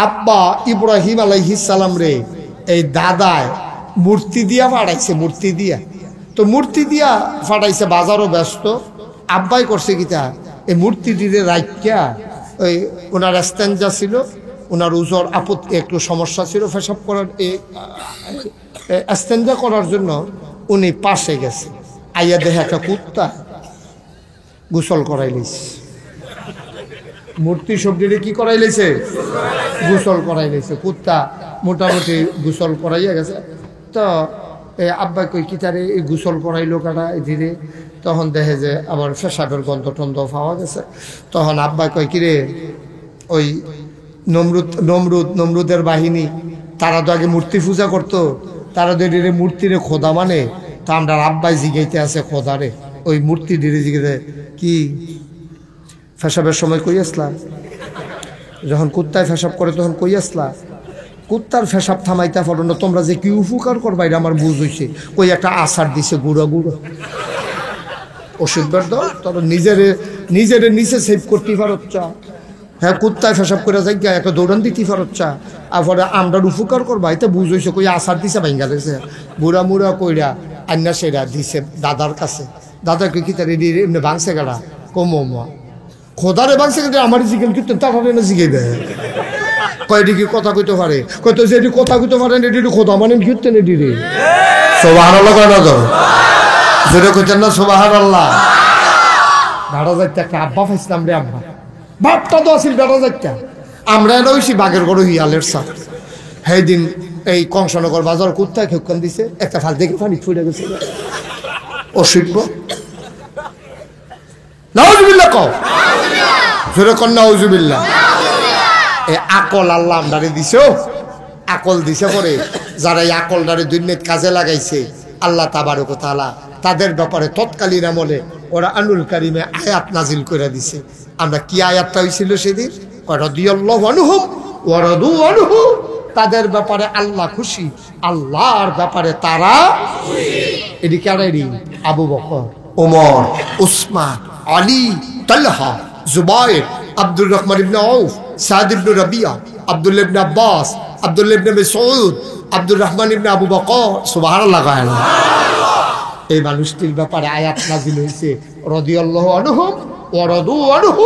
আব্বা ইব্রাহিম আলাইহিস সালাম রে এই দাদায় মূর্তি দিয়া ফাটাইছে, মূর্তি দিয়া। তো মূর্তি দিয়া ফাটাইছে, বাজারও ব্যস্ত। আব্বাই করছে কিতা, এই মূর্তিটিরে রাখিয়া ওই ওনার স্ট্যান্ডা ছিল, ওনার উজর আপত্তি একটু সমস্যা ছিল পেশাব করার, স্ট্যান্ডা করার জন্য উনি পাশে গেছে। আইয়া দেখে একটা কুত্তা গোসল করাই লইছে, মূর্তি সবজিরে কি করাই লইছে, গোসল করাই লইছে। কুত্তা মোটামুটি গোসল করাইয়া গেছে। তো আব্বা কই কি তারে এই গোসল করাইলো কারা ধীরে। তখন দেখে যে আবার পেশাবের গন্ধ টন্ধ পাওয়া গেছে। তখন আব্বা কয় কিরে, ওই নমরুদের বাহিনী তারা তো আগে মূর্তি পূজা করতো, তারা তো মূর্তিরে খোদা মানে। তা আমরা আব্বাই জিগাইতে আছে খোদারে, ওই মূর্তি ধীরে জিগে কি পেশাবের সময় কই আসলা, যখন কুত্তায় পেশাব করে তখন কই আসলা, কুত্তার পেশাব থামাইতে পারো না তোমরা, যে কি উপকার করবা এটা আমার বুঝ হইছে। কই একটা আচার দিছে গুঁড়ো গুঁড়ো ওষুধ দাও, তোর নিজেরে নিচে সেভ করতে পারচ্ছা। হ্যাঁ, কুত্তায় পেশাব করে যাই একটা দৌড়ান দিতে পারচ্ছা, আর পরে আমরার উপকার করবা এটা বুঝ হইছে। কই আচার দিছে ভাঙ্গা দিছে, বুড়া মুড়া কইরা আন্না সেরা দিছে দাদার কাছে। দাদা কি তার এমনি ভাঙছে গাড়া কমা খোদারে ভাঙছে, কিন্তু আমার জিজ্ঞেস কিন্তু তাহলে না জিগে দেয় কয়টি কি কথা কইতে পারে, কত যেটি কথা কইতে পারেন এটি খোদা মানে ঘুরতেন এটি রে। সুবহানাল্লাহ কয় না তো, যেটা কইতেন না সুবহানাল্লাহ। বেড়া যাইতে একটা আব্বা পাইছিলাম রে, আব্বা বাপটা তো আসিল বেড়া যাইতে। আমরা এটা হইছি বাঘের গরু হিয়ালের সাথে। সেই দিন এই কংসনগর বাজার কুত্তায় খেউকান দিছে, একটা ফাল দেখে পানি ফুটে গেছে। অসিব্য নাউজুবিল্লাহ কও, জোরে কর নাউজুবিল্লাহ। এই আকল আল্লাহ আমদারে দিছে, আকল দিছে পরে যারা এই আকলদারে দুনিয়াত কাজে লাগাইছে আল্লাহ তাবারক ওয়া তাআলা তাদের ব্যাপারে তৎকালীন আমলে ওরা আনুল কারিমে আয়াত নাজিল করে দিছে। আমরা কি আয়াতটা হইছিল সেদিন, রাদিয়াল্লাহু আনহুম ওয়া রাদু আনহু, তাদের ব্যাপারে আল্লাহ খুশি, আল্লাহর ব্যাপারে তারা খুশি। এটি কারেরই আবু বকর, ওমর, উসমান, আলী, তালহা, জুবায়ের, আব্দুর রহমান ইবনে আউফ, সাদ ইবনে রাবিয়া, আব্দুল্লাহ ইবনে আব্বাস, আব্দুল্লাহ ইবনে মাসউদ, আব্দুর রহমান ইবনে আবু বকর। সুবহানাল্লাহ। এই মানুষটির ব্যাপারে আয়াত নাজিল হয়েছে, রাদিয়াল্লাহু আনহুম ওয়া রাদু আনহু,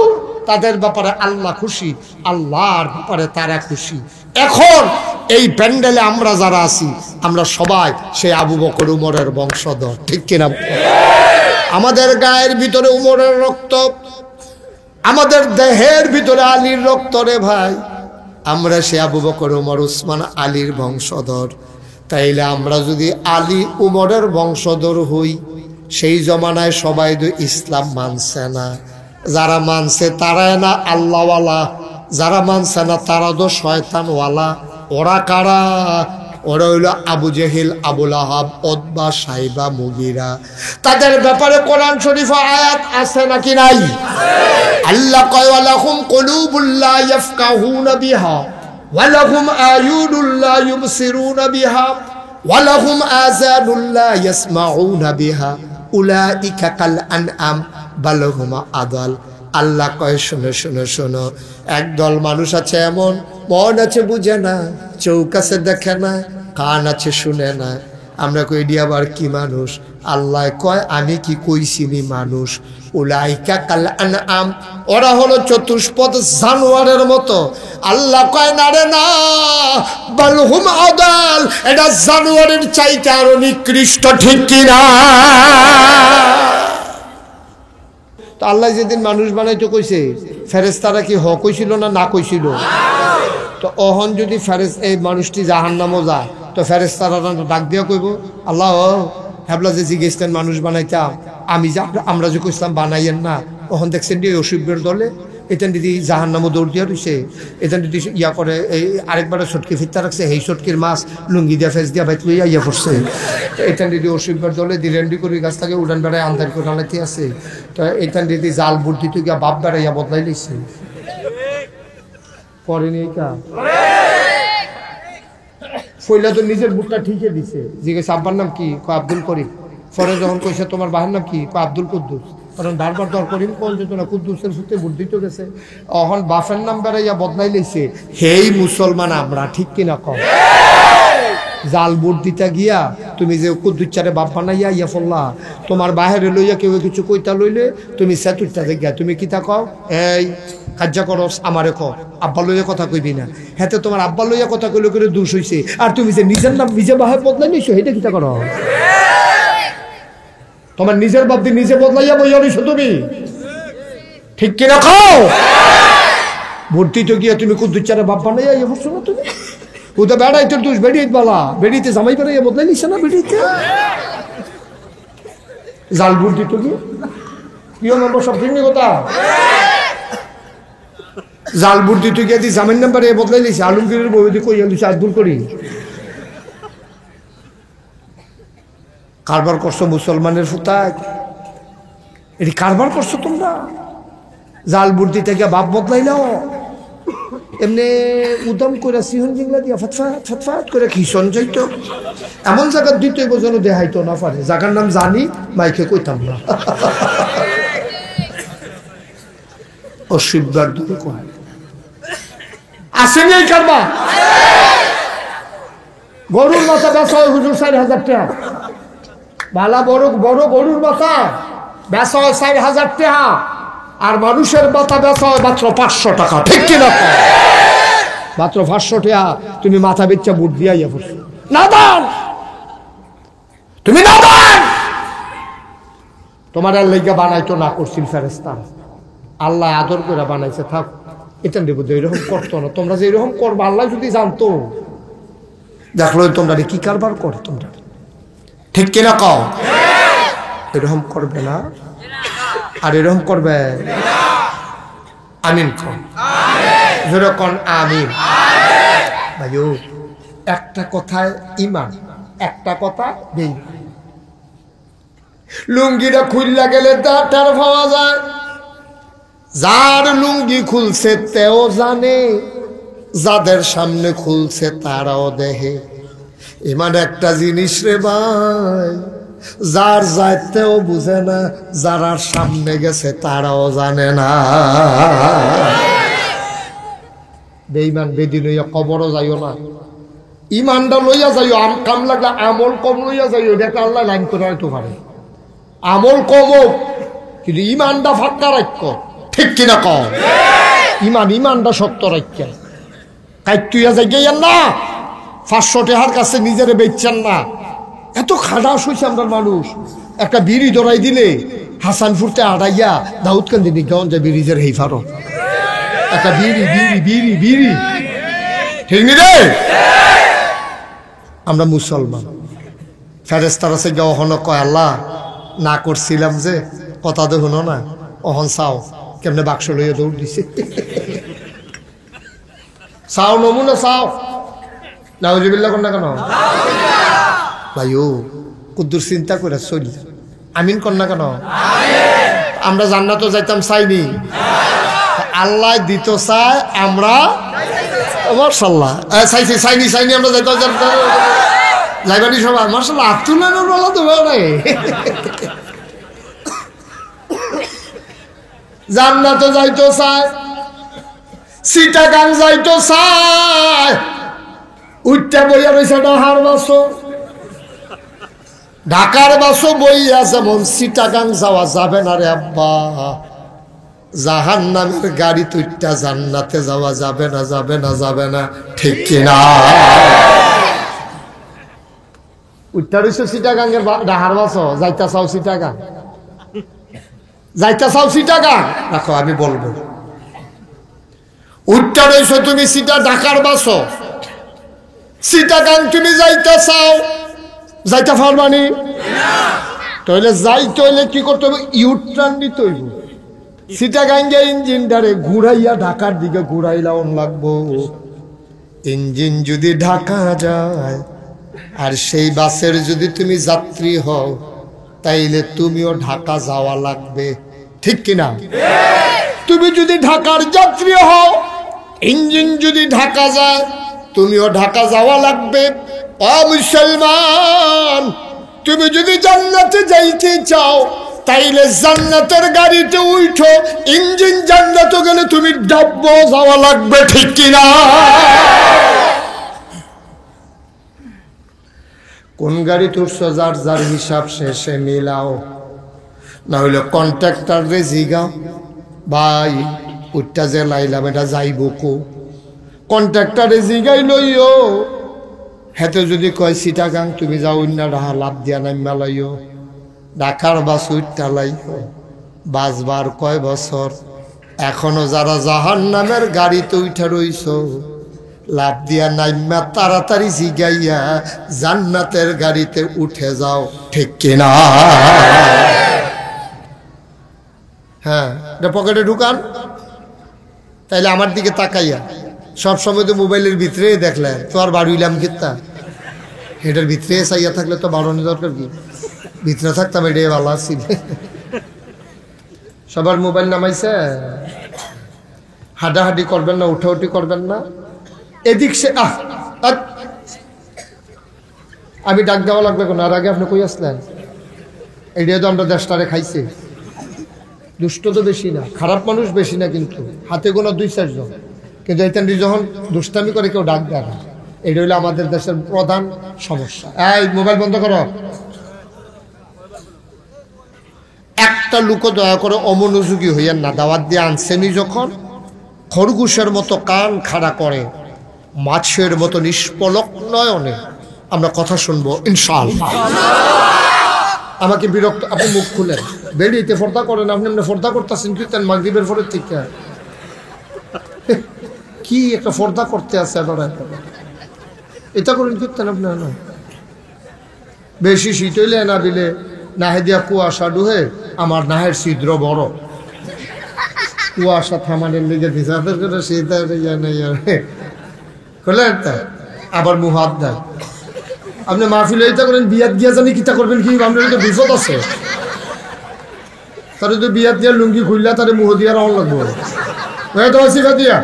তাদের ব্যাপারে আল্লাহ খুশি, আল্লাহর ব্যাপারে তারা খুশি। এখন এই প্যান্ডেলে আমরা যারা আছি আমরা সবাই সেই আবু বকর উমরের বংশধর, ঠিক কিনা? আমাদের গায়ের ভিতরে উমরের রক্ত, আমাদের দেহের ভিতরে আলীর রক্ত রে ভাই। আমরা সে আবু বকর উমর উসমান আলীর বংশধর। তাইলে আমরা যদি আলী উমরের বংশধর হই, সেই জমানায় সবাই তো ইসলাম মানছে না। যারা মানছে তারাই না আল্লাহওয়ালা, যারা মানছে না তারা তো শয়তানওয়ালা। ওরা কারা? ওরা হইল আবু জেহেল, আবুল আহাব, উতবা, সাইবা, মুগিরা। তাদের ব্যাপারে কোরআন শরীফে আয়াত আছে নাকি নাই? আল্লাহ কয় ওয়ালাহুম কুলুবুল লা ইয়াফকাহুনা বিহা ওয়ালাহুম আয়ুনুল লা ইউবসিরুনা বিহা ওয়ালাহুম আযানুল লা ইয়াসমাউনা বিহা উলাইকা কাল আনআম বাল হুম আদাল। আল্লাহ কয় শোনো শোনো শোনো, একদল মানুষ আছে এমন, মন আছে বুঝে না, চোখ আছে দেখে না, কান আছে শুনে না। আমরা কই এডি আবার কি মানুষ? আল্লাহ কয় আমি কি কইছিনি মানুষ? উলাইকা কাল আনআম, ওরা হলো চতুষ্পদ জানোয়ারের মতো। আল্লাহ কয় না রে না, বাল হুম আদাল, এটা জানোয়ারের চাইতে আরো নিকৃষ্ট, ঠিক কিনা? তো আল্লাহ যেদিন মানুষ বানাইতে কইছে, ফেরেশতারা কি হক কইছিল না না কইছিল? তো অহন যদি এই মানুষটি জাহান্নামও যায়, তো ফেরেশতারা ডাক দিয়া কইব আল্লাহ হেবলা যে জিজ্ঞেসতেন মানুষ বানাইতাম, আমরা যে কইছিলাম বানাইয়েন না, তখন দেখছেন যে অসুবিধার দলে এখান দিদি জাহান্নামও দৌড় দিয়া রয়েছে। এখান দিদি ইয়া করে এই আরেকবার সটকি ফিরতা রাখছে, এই সটকির মাছ লুঙ্গি দিয়া ফেস দিয়া বাইত লইয়া ইয়া পড়ছে। এখান দিদি অসুবিধার দলে দিলেন্ডি করে গাছ থেকে উড়ান বেড়ায় আন্দার করে আনাইতে আছে। তো এখান দিদি জাল বুদ্ধি তো গিয়া বাপ বেড়াইয়া বদলাই লইছে। পরে নিয়ে কা ফইলা তো নিজের বুটটা ঠিকই দিছে। জিজ্ঞেস আব্বার নাম কি? আব্দুল করিম। পরে যখন কইছে তোমার বাহের নাম কি? আব্দুল কুদ্দুস। কারণ বারবার দর করিম কোন যেত না কুদ্দুসের সুতে ভোট দিতে গেছে এখন বাফের নাম বেড়াইয়া বদলাই লইছে হেই মুসলমান আমরা ঠিক কিনা কম জাল ভোট দিতে গিয়া তুমি যে কুদ্দুচারে বাপ বানাইয়া ইয়া ফল্লা তোমার বাহিরে লইয়া কেউ কিছু কইতা লইলে তুমি সেতুরটা গিয়া তুমি কিতা কও এই কার্য করস আমারে ক আব্বা লইয়া কথা কইবি না হ্যাঁ তোমার আব্বা লইয়া কথা কইলে করে দোষ হইছে আর তুমি যে নিজের নাম নিজে বাহে বদলাই নিছো এটা কিতা করো তোমার নিজের বাপ দিয়ে নিজে বদলাইয়া বইয়া নিছো তুমি ঠিক কিনা খাও ভর্তি তো গিয়া তুমি কুদ্দুচারে বাপ বানাইয়া ইয়ে বসছো না তুমি ও তো বেড়াই তোর দোষ বেড়িয়ে বলা বেড়িতে জামাই বেড়াইয়া বদলাই নিছে না বেড়িতে জাল ভর্তি তো গিয়ে প্রিয় নম্বর সব ঠিক কথা জাল ভর্তি তো গিয়ে জামিন নাম্বার এ বদলাই নিছে আলমগীরের বউদি কইয়া দিছে আব্দুল করি কারবার করছো মুসলমানের ফুতায় এটি কারবার করছো তোমরা জাল বুদ্ধি থেকে বাপ বদলাইলাও এমনি উদম করে সিহন জিংলা দিয়া ফটফাট ফটফাট করে খিসন যাইতো এমন জায়গার দ্বিতীয় বোঝানো দেখাইতো না পারে জায়গার নাম জানি মাইকে কইতাম না অসিববার দূরে কয় আসেনি এই কারবার গরুর মাথা বেচা হয় হুজুর 4,000 টাকা বালা বড় বড় গরুর মাথা বেচা হয় 4,000 টাকা আর মানুষের মাথা বেচা হয় মাত্র 500 টাকা ঠিক কিনা মাত্র 500 টাকা তুমি মাথা বেচা বুট দিয়া ইয়া পড়ছো নাদান তুমি নাদান তোমার আল্লাহকে বানাইতো না করছিল ফেরেশতা আল্লাহ আদর করে বানাইছে থাক এটা দেব এরকম করতো না তোমরা যে এরকম করবা আল্লাহ যদি জানতো দেখলো তোমরা কি কারবার করো তোমরা ঠিক কিনা কও এরকম করবে না আর এরকম করবে আমিন কও যেরকম আমিন ভাইও একটা কথায় ইমান একটা কথা দেই লুঙ্গিটা খুললা গেলে তার পাওয়া যায় যার লুঙ্গি খুলছে তেও জানে যাদের সামনে খুলছে তারাও দেখে ইমান একটা জিনিস রে ভাই যার যাইতেও বুঝে না যারা সামনে গেছে তারাও জানে না বেঈমান বেদি লইয়া কবরও যাইও না ইমানটা লইয়া যাইও কাম লাগলে আমল কম লইয়া যাইও এটা আল্লাহ লাইন করে হয়তো পারে আমল কম কিন্তু ইমানটা ফাঁকা রাখ ঠিক কিনা কম ইমানটা সত্য রাখা কাইতুইয়া যাই না 500 টাকার কাছে নিজেরে বেচছেন না এত খাটাস হয়েছে আমরা মানুষ একটা বিড়ি ধরাই দিলে হাসানপুরতে আড়াইয়া দাউদকান্দি নিগঞ্জে ব্রিজের হেফারো একটা বিড়ি বিড়ি বিড়ি বিড়ি ঠিক নি রে আমরা মুসলমান ফেরেশতারা সে অহন কয় আল্লাহ না করছিলাম যে কথা তো শুনো না অহন চাও কেমনে বাক্স লইয়া দৌড় দিছে চাও নমুনা চাও নাউজুবিল্লাহ কোন না কেন ভাইও কুদ্দুর চিন্তা করে চলি আমিন কর না কেন আমরা জান্নাতও যাইতাম চাইনি আল্লাহ দিত চায় আমরা মাশাআল্লাহ চাইছি চাইনি চাইনি আমরা যাইতাম যাইবানি সবাই মাশাআল্লাহ আব্দুল্লাহর বলা তো নাই জান্নাতও যাইতো চায় চিটাগাং যাইতো চায় উঠটা বইয়া রয়েছে ঢাকার বাসো ঢাকার বাসো বইয়া যেমন চিটাগাং যাওয়া যাবে না রে আব্বা জাহান্নামের গাড়ি তুইটা জান্নাতে যাওয়া যাবে না যাবে না যাবে না ঠিক কিনা উঠটা রয়েছে চিটাগাঙ্গের ঢাকার বাসো যাইতা চাও চিটাগাং যাইতা চাও চিটাগাং রাখো আমি বলবো উঠটা রয়েছে তুমি চিটা ঢাকার বাসো চিটাগাং তুমি যাইতে চাও যাইতে পারবানি তাহলে যাইতে হইলে কি করতে হবে ইউটার্ন দিতে হইব চিটাগাঙ্গে ইঞ্জিনটারে ঘুরাইয়া ঢাকার দিকে ঘুরাইলাও লাগবো ইঞ্জিন যদি ঢাকা যায় আর সেই বাসের যদি তুমি যাত্রী হও তাইলে তুমিও ঢাকা যাওয়া লাগবে ঠিক কিনা তুমি যদি ঢাকার যাত্রী হও ইঞ্জিন যদি ঢাকা যায় তুমিও ঢাকা যাওয়া লাগবে ও মুসলমান তুমি যদি জান্নাতে যাইতে চাও তাইলে জান্নাতের গাড়িতে উঠো, ইঞ্জিন জান্নাতে গেলে তুমি ডাব্ব যাওয়া লাগবে, ঠিক কিনা? কোন গাড়ি তুলছো যার যার হিসাব শেষে মিলাও, না হইলে কন্ট্রাক্টর রে জিগাও, ভাই উঠটা যে লাইলাম এটা যাইব কো? কন্ট্রাক্টরে জিগাই লইও, হেতে যদি কয় চিটাগাং তুমি যাও অন্য রাহা লাভ দিয়া নাই মেলাইও, ঢাকার বাস উঠটা লাইও, বাসবার কয় বছর? এখনো যারা জাহান্নামের গাড়িতে উঠা রইছ, লাভ দিয়া নাইমা তাড়াতাড়ি জিগাইয়া জান্নাতের গাড়িতে উঠে যাও, ঠিক কিনা? হ্যাঁ, এটা পকেটে ঢুকান। তাইলে আমার দিকে তাকাইয়া সবসময় তো মোবাইলের ভিতরে দেখলেন, তো আর বাড়িলাম কিতা? এটার ভিতরে চাইয়া থাকলে তো বাড়ানো দরকার কি? ভিতরে থাকতাম, এটাই ভালো আছিল। সবার মোবাইল নামাইছে, হাডাহাডি করবেন না, উঠাউঠি করবেন না, এদিক সে আমি ডাক দেওয়া লাগবে কোন? আর আগে আপনি কই আসলেন? এইটাই তো আমরা দেশটারে খাইছে। দুষ্ট তো বেশি না, খারাপ মানুষ বেশি না, কিন্তু হাতে গোনা 2-4 জন, কিন্তু এইখান যখন দুষ্টামি করে কেউ ডাক দেয় না। এটা হলো আমাদের দেশের প্রধান সমস্যা। এই মোবাইল বন্ধ করো। একটা লোক দয়া করে অমনোযোগী হইয়েন না। দাওয়াত দিয়ে আনছেনি যখন, খরগোশের মতো কান খাড়া করে, মাছের মতো নিষ্পলক নয়নে আমরা কথা শুনবো ইনশাআল্লাহ। আমাকে বিরক্ত, আপনি মুখ খুলেন, বেরিয়েতে ফর্দা করেন, আপনি এমনি ফর্দা করতেছেন কীর্তন মাগরিবের পরের থেকে। কি একটা ফর্দা করতে আছে আপনারা, এটা করেন কীর্তন আপনার না? বেশি শীত হইলে না দিলে নাহে দিয়া কুয়াশা ডুহে, আমার নাহের ছিদ্র বড়, কুয়াশা থামানের লিগে ভিসাদের করে শীত করলেন, আবার মুহাত দেয়। আপনি মাহফিল এইটা করেন, বিয়াত গিয়া জানি কিতা করবেন কি? আপনার তো বিপদ আছে। তার যদি বিয়াত দিয়া লুঙ্গি খুললা, তার মুহ দিয়া রাওয়ার লাগবো, শিখা দিয়া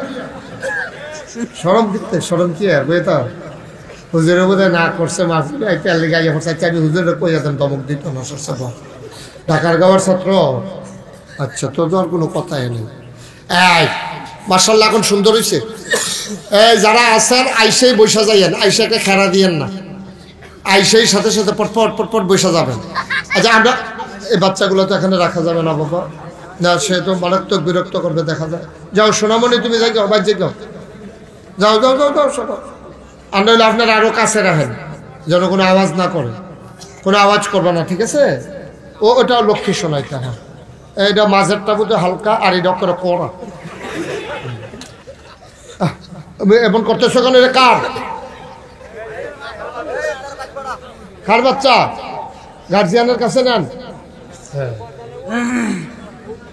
সরম দিতে। সরম কি আর বেতা হুজুরের বোধহয় না করছে মাহফিল, একটা গাইয়া পড়ছে, আমি হুজুরের কই যেতাম, দমক দিত না। ঢাকার গাওয়ার ছাত্র, আচ্ছা, তো আর কোনো কথাই নেই। এই মার্শাল্লাহ, এখন সুন্দর হয়েছে। এই যারা আছেন আইসেই বৈশা যাইয়েন, আইসাকে খেরা দিয়েন না, আইসেই সাথে সাথে পটপট পটপট বৈশা যাবেন। আচ্ছা, আমরা এই বাচ্চাগুলো তো এখানে রাখা যাবে না বাবা, না সে তো মারাত্মক বিরক্ত করবে দেখা যায়। যাও সোনামণি, তুমি যাই যাও, বাজ্যে যাও, যাও যাও যাও যাও সব। আর নইলে আপনারা আরও কাছে রাখেন, যেন কোনো আওয়াজ না করে, কোনো আওয়াজ করবে না, ঠিক আছে? ওটা লক্ষ্মী শোনাইতে। হ্যাঁ, এটা মাঝেরটা বোধ হালকা, আর এটা করে পড়া এমন করতেছো কেন? এটা কার কার বাচ্চা? গার্জিয়ানের কাছে নেন।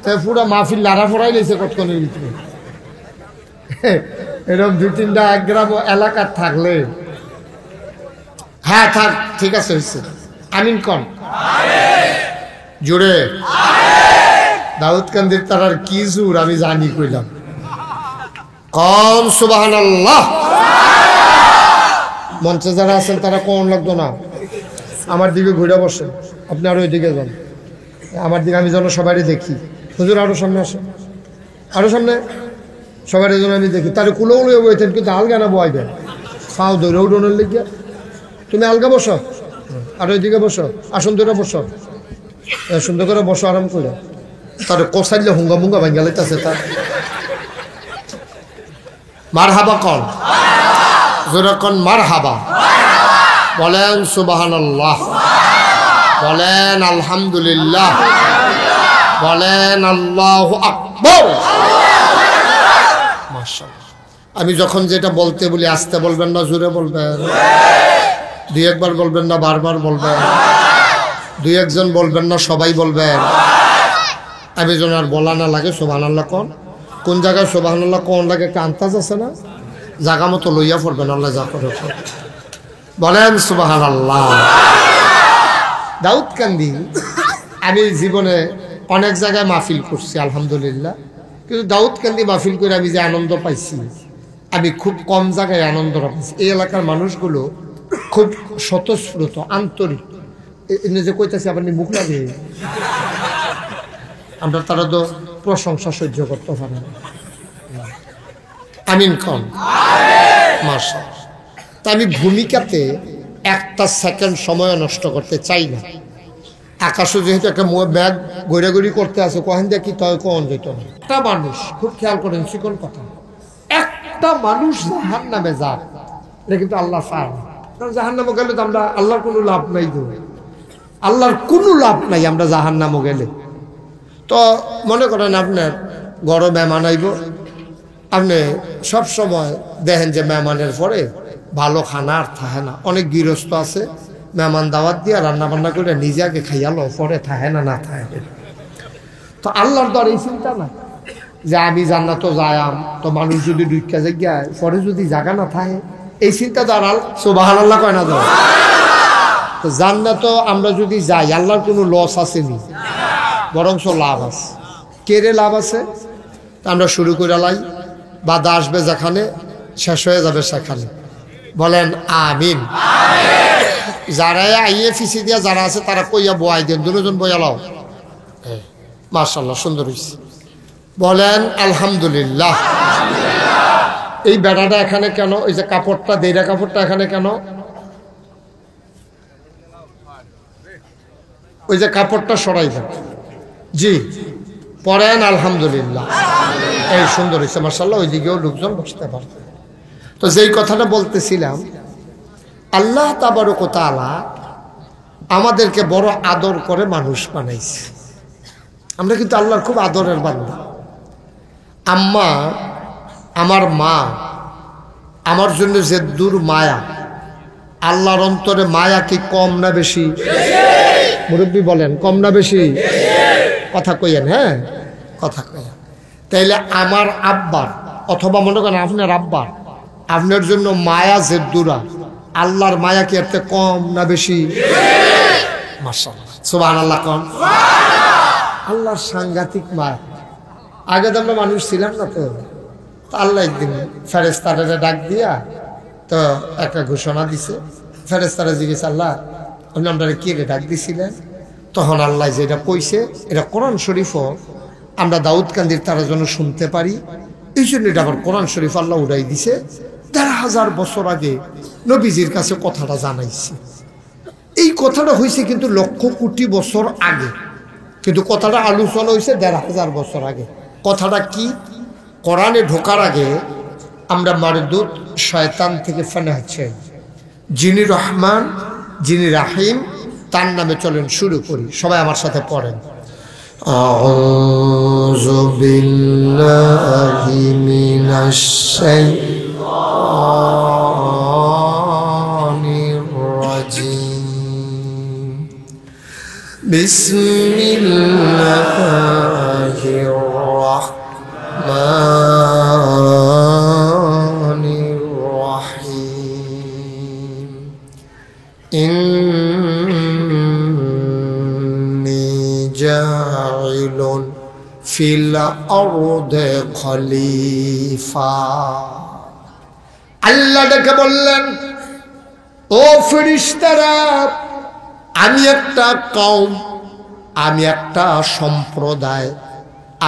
হ্যাঁ, পুরা মাহফিল লাড়া ফোড়াই নিয়েছে কতক্ষণের ভিতরে। এরকম 2-3টা 1 গ্রাম এলাকার থাকলে, হ্যাঁ থাক, ঠিক আছে, হয়েছে। আমিন কন জোরে। দাউদকান্দির তারার কি জোর আমি জানি কইলাম, কন সুবহানাল্লাহ। মঞ্চে যারা আছেন তারা কোন লাগতো না, আমার দিকে ঘুরে বসেন, আপনি আরো ওইদিকে যান, আমার দিকে আমি যেন সবাই দেখি। হুজুর আরো সামনে আসেন, আরো সামনে, সবার যেন আমি দেখি। তার কুলো উড়ে বইতেন, কিন্তু আলগা না বইবেন, পাও ধরে উঠোনের লেগে। তুমি আলগা বসো, আর ওইদিকে বসো, আসন ধরে বসো, সুন্দর করে বসো, আরাম করে। তার কষাইলে হুঙ্গা মুঙ্গা ভাঙ্গা লাইতেছে তার। মারহাবা কন, জোরে কন মারহাবা, বলেন সুবহানাল্লাহ, বলেন আলহামদুলিল্লাহ, বলেন আল্লাহু আকবার। মাশাআল্লাহ। আমি যখন যেটা বলতে বলি আস্তে বলবেন না, জোরে বলবেন। 2-1 বার বলবেন না, বারবার বলবেন। 2-1 জন বলবেন না, সবাই বলবেন। আমি যেন আর বলা না লাগে সুবহানাল্লাহ কোন। কোন জায়গায় সুবহানাল্লাহ কোন লাগে একটা আন্তাজ আছে না? জায়গা মতো লইয়া পড়বেন, আল্লাহ যা করে বলেন সুবহানাল্লাহ। দাউদকান্দি আমি জীবনে অনেক জায়গায় মাহফিল করছি আলহামদুলিল্লাহ, কিন্তু দাউদকান্দি মাহফিল করে আমি যে আনন্দ পাইছি, আমি খুব কম জায়গায় আনন্দ পাইছি। এই এলাকার মানুষগুলো খুব স্বতঃস্ফূর্ত, আন্তরিক। যে কইতাছি আবার মুখ লাগে, আমরা তারা তো প্রশংসা সহ্য করতে পারে না। আমিন কন মাশাআল্লাহ। তা আমি ভূমিকাতে একটা সেকেন্ড সময় নষ্ট করতে চাই না। আকাশে যেহেতু একটা ব্যাগ গড়াগড়ি করতে আছে, কখন দিয়ে কি তয় কখন যেত না। একটা মানুষ, খুব খেয়াল করেন শিকল কথা, একটা মানুষ জাহান নামে যাক, এটা কিন্তু আল্লাহ চায় না। কারণ জাহান নামে গেলে তো আমরা আল্লাহর কোনো লাভ নাই, আল্লাহর কোনো লাভ নাই আমরা জাহান নামে গেলে। তো মনে করেন আপনার গরম মেহমান আইব, আপনি সব সময় দেখেন যে মেহমানের পরে ভালো খানা আর থাকে না। অনেক গৃহস্থ আছে মেহমান দাওয়াত দিয়ে রান্না বান্না করে নিজে আগে খাইয়ালো, পরে থাকে না, না থাকে। তো আল্লাহর তো আর এই চিন্তা না যে আমি জান্নাত যায়াম, তো মানুষ যদি ঢুকা জায়গায় পরে যদি জায়গা না থাকে, এই চিন্তা তো আর সুবহানাল্লাহ কয় না। তো জান্নাত আমরা যদি যাই আল্লাহর কোনো লস আসেনি, বরঞ্চ লাভ আছে। কেড়ে লাভ আছে? আমরা শুরু করে লাই, বাধা আসবে যেখানে শেষ হয়ে যাবে সেখানে। বলেন আমিন। যারা আইয়ে ফিসি দিয়া যারা আছে তারা কইয়া বয়াই দেন, দুজন বইয়া লাও। মাশাআল্লাহ, সুন্দর হয়েছে। বলেন আলহামদুলিল্লাহ। এই বেড়াটা এখানে কেন? ওই যে কাপড়টা, দেইরা কাপড়টা এখানে কেন? ওই যে কাপড়টা সরাই দেন। জি, পড়েন আলহামদুলিল্লাহ। এই সুন্দর হয়েছে মাশাআল্লাহ। ওই দিকেও লোকজন বসতে পারবে। তো যেই কথাটা বলতেছিলাম, আল্লাহ তাবারক ওয়া তাআলা আমাদেরকে বড় আদর করে মানুষ বানাইছে। আমরা কিন্তু আল্লাহর খুব আদরের বান্দা। আম্মা, আমার মা আমার জন্য যে দূর মায়া, আল্লাহর অন্তরে মায়া কি কম না বেশি? মুরব্বী বলেন, কম না বেশি? কথা কইয়েন, হ্যাঁ কথা কইয়েন। তাইলে আমার আব্বার অথবা মনে করেন আপনার আব্বার, আপনার জন্য মায়া যে দূরা, আল্লাহর মায়া কি এর থেকে কম না বেশি? মাশাআল্লাহ, সুবহানাল্লাহ কোন। আল্লাহর সাংঘাতিক মায়া। আগে তো আমরা মানুষ ছিলাম না, তো আল্লাহ একদিন ফেরেশতারে ডাক দিয়া তো একটা ঘোষণা দিছে। ফেরেশতারা জিজ্ঞেস, আল্লাহ আপনি আমরা কি ডাক দিছিলেন? তখন আল্লাহ যেটা কইছে, এটা কোরআন শরীফও আমরা দাউদ কান্দির তারা যেন শুনতে পারি, এই জন্য এটা আবার কোরআন শরীফ আল্লাহ উড়াই দিছে। ১,৫০০ বছর আগে নবীজির কাছে কথাটা জানাইছে। এই কথাটা হয়েছে কিন্তু লক্ষ কোটি বছর আগে, কিন্তু কথাটা আলোচনা হয়েছে ১,৫০০ বছর আগে। কথাটা কি? কোরআনে ঢোকার আগে আমরা মারদুদ শয়তান থেকে ফানা চাই। যিনি রহমান, যিনি রাহিম, তার নামে চলেন শুরু করি। সবাই আমার সাথে পড়েন, আউযু বিল্লাহি মিনাশ শাইতানির রাজিম, বিসমিল্লাহির রাহমানির রাহিম। ইন্নী জাইলুন ফিল আরদি খলিফা। আল্লাহ ডেকে বললেন, ও ফেরেশতারা, আমি একটা কওম, আমি একটা সম্প্রদায়,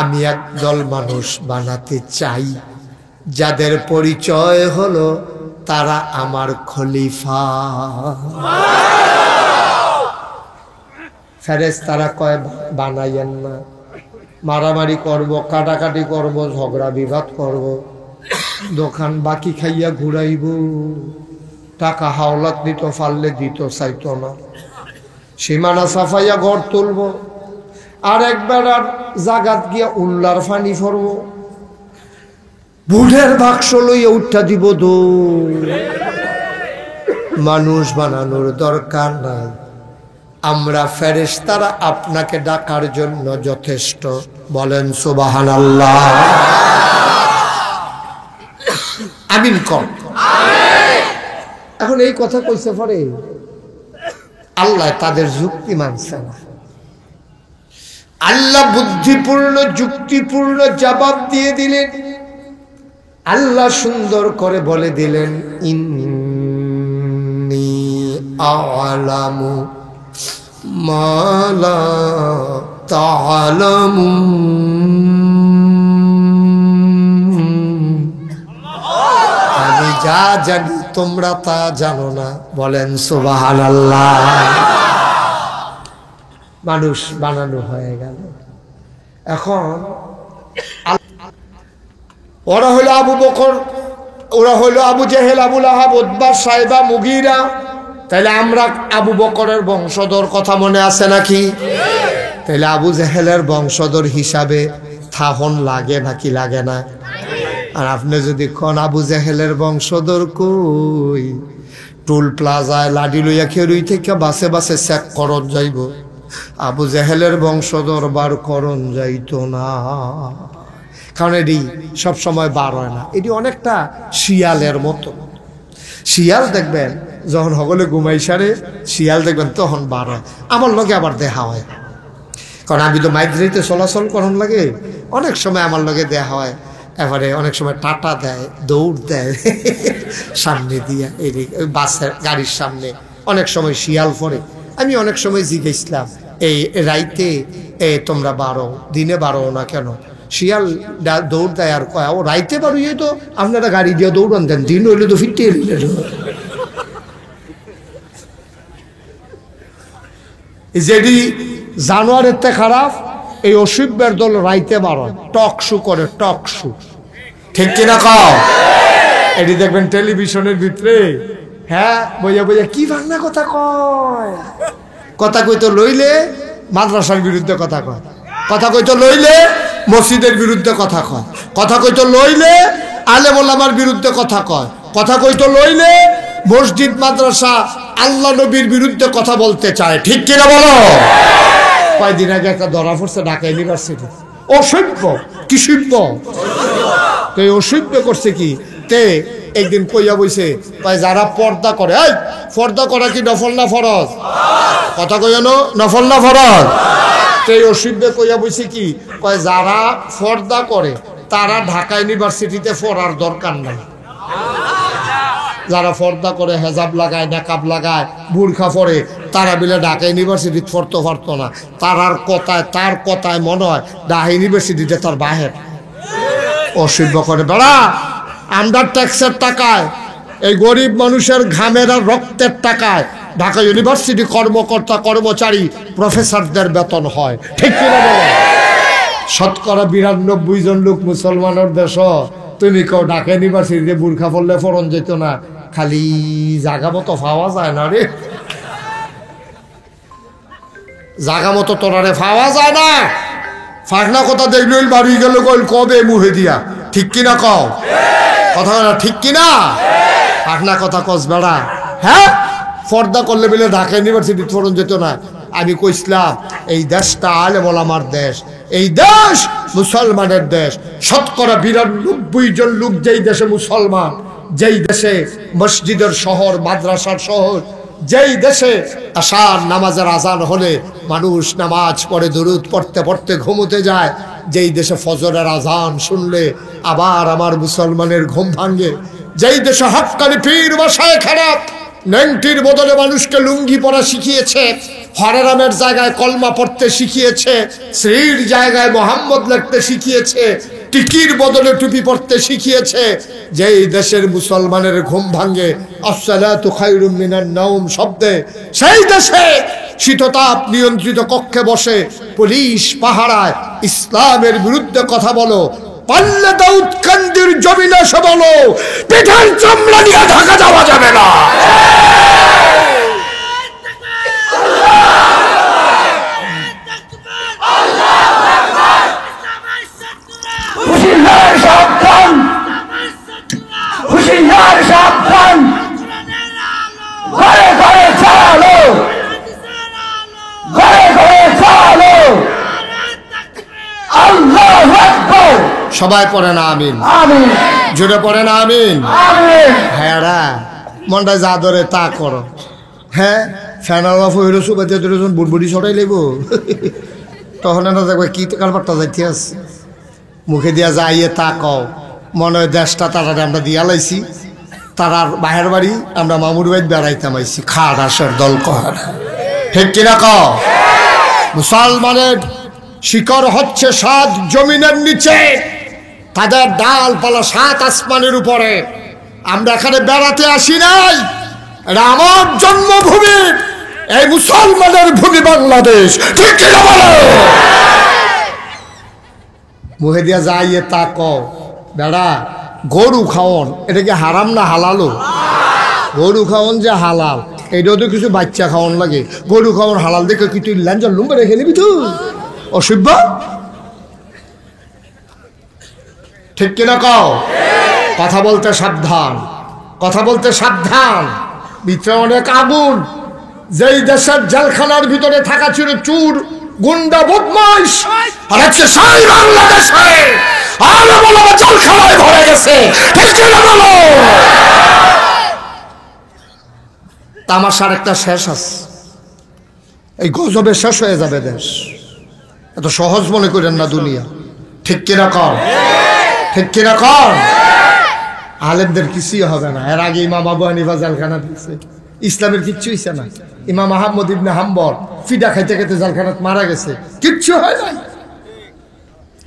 আমি একদল মানুষ বানাতে চাই যাদের পরিচয় হলো তারা আমার খলিফা। ফেরেশতারা কয়, বানাইয়েন না, মারামারি করব, কাটাকাটি করব, ঝগড়া বিবাদ করব, দোকান বাকি খাইয়া ঘুরাইব, টাকা হাওলাত দিত ফাললে দিত চাইতো না, সীমানা সাফাইয়া ঘর তুলব, আর একবার আর জাগাত গিয়া উল্লার ফানি ফরব, বুড়ের বাক্স লইয়া উঠা দিব দৌড়। মানুষ বানানোর দরকার নাই, আমরা ফেরেশতারা আপনাকে ডাকার জন্য যথেষ্ট। বলেন সুবহানাল্লাহ। আমিন কর। এখন এই কথা কইছে পরে আল্লাহ তাদের যুক্তি মানছে না। আল্লাহ বুদ্ধিপূর্ণ যুক্তিপূর্ণ জবাব দিয়ে দিলেন। আল্লাহ সুন্দর করে বলে দিলেন, ইন্নী আ'লামু মা লা তা'লামুন, আমি যা জানি তোমরা তা জানো না। বলেন সুবহানাল্লাহ। মানুষ বানানো হয়ে গেল। এখন ওরা হলো আবু বকর, ওরা হলো আবু জেহেল, আবু লাহাব, উতবা, সাইবা, মুগীরা। তাইলে আমরা আবু বকরের বংশধর, কথা মনে আছে নাকি? তাইলে আবু জেহেলের বংশধর হিসাবে থাহন লাগে নাকি লাগে না? আর আপনি যদি কোন আবু জেহেলের বংশধর কই, টুল প্লাজায় লাডি লইয়া খেরুই থেকে বাসে বাসে চেক করন যাইব, আবু জেহেলের বংশধর বার করন যাইতো না। কারণ এটি সবসময় বার হয় না। এটি অনেকটা শিয়ালের মতো। শিয়াল দেখবেন যখন সকলে ঘুমাই সারে, শিয়াল দেখবেন তখন বার হয়। আমার লগে আবার দেখা হয়, কারণ আমি তো মাইগ্রেতে চলাচল করন লাগে। অনেক সময় আমার লগে দেখা হয়, এবারে অনেক সময় টাটা দেয়, দৌড় দেয় সামনে দিয়া, এই বাসের গাড়ির সামনে অনেক সময় শিয়াল পড়ে। আমি অনেক সময় জিজ্ঞেসলাম, এই রাইতে তোমরা বারো, দিনে বারো না কেন? শিয়াল দৌড় দেয় আর কয়, ও রাইতে বারোই তো আপনারা গাড়ি দিয়ে দৌড়ান দেন, দিন হইলে তো ফিরতে যেটি জানোয়ারের তে খারাপ। এই অসভ্যের দল রাইতে বারো টক শু করে, টক শু, ঠিক কিনা কও? এটি দেখবেন টেলিভিশনের ভিতরে, হ্যাঁ বইয়া বইয়া কি বাংলা কথা কয়। কথা কইতো লইলে মাদ্রাসার বিরুদ্ধে কথা কয়, কথা কইতো লইলে মসজিদের বিরুদ্ধে কথা কয়, কথা কইতো লইলে আলেম ওলামার বিরুদ্ধে কথা কয়, কথা কইতো লইলে মসজিদ মাদ্রাসা আল্লাহ নবীর বিরুদ্ধে কথা বলতে চায়, ঠিক কিনা বলো? কয়দিন আগে একটা ধরা পড়ছে ঢাকা ইউনিভার্সিটি, অসভ্য। কি সভ্য? তো এই অসভ্য করছে কি? তে একদিন কইয়া বইছে, যারা পর্দা করে, এই পর্দা করা কি নফল না ফরজ? কথা কইয়া নফল না ফরজ? তো এই অসভ্য কইয়া বইছে কি, কয় যারা পর্দা করে তারা ঢাকা ইউনিভার্সিটিতে পড়ার দরকার নাই। যারা পর্দা করে, হেজাব লাগায়, নাকাব লাগায়, বুরখা পরে, তারা বিলে ঢাকা ইউনিভার্সিটি পড়তে পারতো না। তার কথায় মনে হয় ঢাকা ইউনিভার্সিটিতে তার বাহের। অসভ্য করে বেড়া। আন্ডার ট্যাক্সের টাকায়, এই গরিব মানুষের ঘামের আর রক্তের টাকায় ঢাকা ইউনিভার্সিটি কর্মকর্তা, কর্মচারী, প্রফেসরদের বেতন হয়, ঠিক কিনা বলো? শতকরা 92 জন লোক মুসলমানের দেশ, তুমি কেউ ঢাকা ইউনিভার্সিটিতে বুরখা পড়লে ফরন যেত না? খালি জাগা মতো পাওয়া যায় না রে, জাগা মতো তোরারে পাওয়া যায় না। ফাঁকনা কথা দেখলে বাড়ি গেল কইল কবে মুহে দিয়া, ঠিক কিনা কও? কথা ঠিক কিনা? ফাঁকনা কথা কস বেড়া। হ্যাঁ, পর্দা করলে বলে ঢাকা ইউনিভার্সিটি ফরন যেত না। আমি কইছিলাম এই দেশটা আলেম ওলামার দেশ, এই দেশ মুসলমানের দেশ। শতকরা 92 জন লোক যেই দেশে মুসলমান, যেই দেশে মসজিদের শহর, মাদ্রাসার শহর, যেই দেশে আশার নামাজের আজান হলে মানুষ নামাজ পড়ে, দুরুদ পড়তে পড়তে ঘুমোতে যায়, যেই দেশে ফজরের আজান শুনলে আবার আমার মুসলমানের ঘুম ভাঙে, যেই দেশে হক্কানি পীর বাসায় খারাপ নেংটির বদলে মানুষকে লুঙ্গি পরা শিখিয়েছে, হরেরামের জায়গায় কলমা পড়তে শিখিয়েছে, শ্রীর জায়গায় মোহাম্মদ লিখতে শিখিয়েছে, টিকির বদলে টুপি পড়তে শিখিয়েছে, যেই দেশের মুসলমানের ঘুম ভাঙে আসসালাতু খায়রুম মিনান নাওম শব্দে, সেই দেশে শীততাপ নিয়ন্ত্রিত কক্ষে বসে পুলিশ পাহারায় ইসলামের বিরুদ্ধে কথা বলো, পাল্লে দাউদ কান্দির জমিনে এসে বলো পিঠার চামড়া নিয়ে ঢাকা যাওয়া যাবে না। ঘরে ঘরে চালো, ঘরে ঘরে চালো, আল্লাহু আকবার। সবাই পড়ে না আমিন? আমিন। জোরে পড়ে না আমিন? আমিন। হ্যাঁ রা মনটা যা ধরে তা করো। হ্যাঁ, ফ্যানাল অফ হইল সুবাতে যখন বুড়বুড়ি ছড়াই লেব তখন না দেখবে কি কারবারটা যাইতে আছে, মুখে দিয়া যাইয়ে তা কও, মনে হয় দেশটা তারা আমরা দিয়া লাইছি, তারার বাহের বাড়ি আমরা মামুর বাড়ি বেড়াইতাম আইছি, খাট আসের দল কহার, ঠিক কিনা কও? মুসলমানের শিকড় হচ্ছে 7 জমিনের নিচে, তাদের ডালপালা 7 আসমানের উপরে। আমরা এখানে বেড়াতে আসি নাই, এটা আমার জন্মভূমি, এই মুসলমানের ভূমি বাংলাদেশ, ঠিক কিনা বলো? মুহে দিয়া যাইয়ে তা কও বেড়া, গরু খাওয়ন এটা কি হারাম না হালালো? গরু খাওয়ন যে হালাল, এটাও তো কিছু বাচ্চা খাওয়ান লাগে। গরু খাওয়ান হালাল দেখে কি তুই ল্যাঞ্জার লুম্বে রেখে নিবি? তুই অসভ্য, ঠিক কিনা কও? কথা বলতে সাবধান, কথা বলতে সাবধান। ভিতরে অনেক আগুন। যেই দেশের জেলখানার ভিতরে থাকা ছিল চুর, গুন্ডা, বদমাইশ, আর আজকে সারা বাংলাদেশে আলো বলো জেলখানায় ভরে গেছে, ঠিক কিনা বলো? তামাশার একটা শেষ আছে, এই গজবে শেষ হয়ে যাবে দেশ। এত সহজ মনে করেন না দুনিয়া, ঠিক কিনা কর? ঠিক কিনা কর? আলেমদের কিছুই হবে না। এর আগে ইমাম আবু হানিফা জেলখানা দিচ্ছে, ইসলামের কিচ্ছু হইছে না। ইমাম আহমদ ইবনে হাম্বল ফিডা খাইতে খাইতে জেলখানাত মারা গেছে, কিচ্ছু হয় নাই,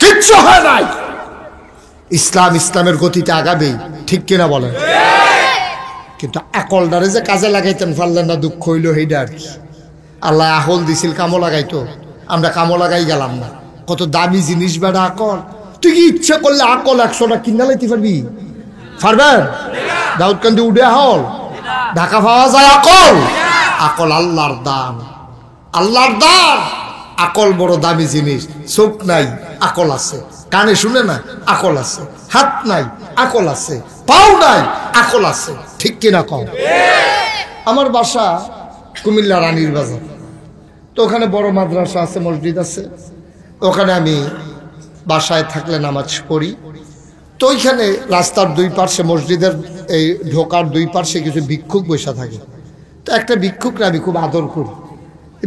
কিচ্ছু হয় নাই। ইসলাম ইসলামের গতিতে আগাবেই, ঠিক কিনা বলেন? কিন্তু আকলটারে যে কাজে লাগাইতেন পারলেন না, দুঃখ হইল সেইটা আর কি। আল্লাহ আকল দিছিল, কামো লাগাইতো, আমরা কামো লাগাই গেলাম না। কত দামি জিনিস বেড়া আকল। তুই কি ইচ্ছা করলে আকল 100টা কিনা লাইতে পারবি? পারবেন? দাউদকান্দি উঠে হল ঢাকা পাওয়া যায় আকল? আকল আল্লাহর দান, আল্লাহর দান। আকল বড় দামি জিনিস। চোখ নাই, আকল আছে। কানে শুনে না, আকল আছে। হাত নাই, আকল আছে। পাও নাই, আকল আছে, ঠিক কিনা কম? আমার বাসা কুমিল্লা রানীর বাজার, তো ওখানে বড় মাদ্রাসা আছে, মসজিদ আছে। ওখানে আমি বাসায় থাকলে নামাজ পড়ি। তো ওইখানে রাস্তার 2 পার্শ্বে, মসজিদের এই ঢোকার 2 পার্শ্বে কিছু ভিক্ষুক বসে থাকে। তো একটা ভিক্ষুকরা আমি খুব আদর করি।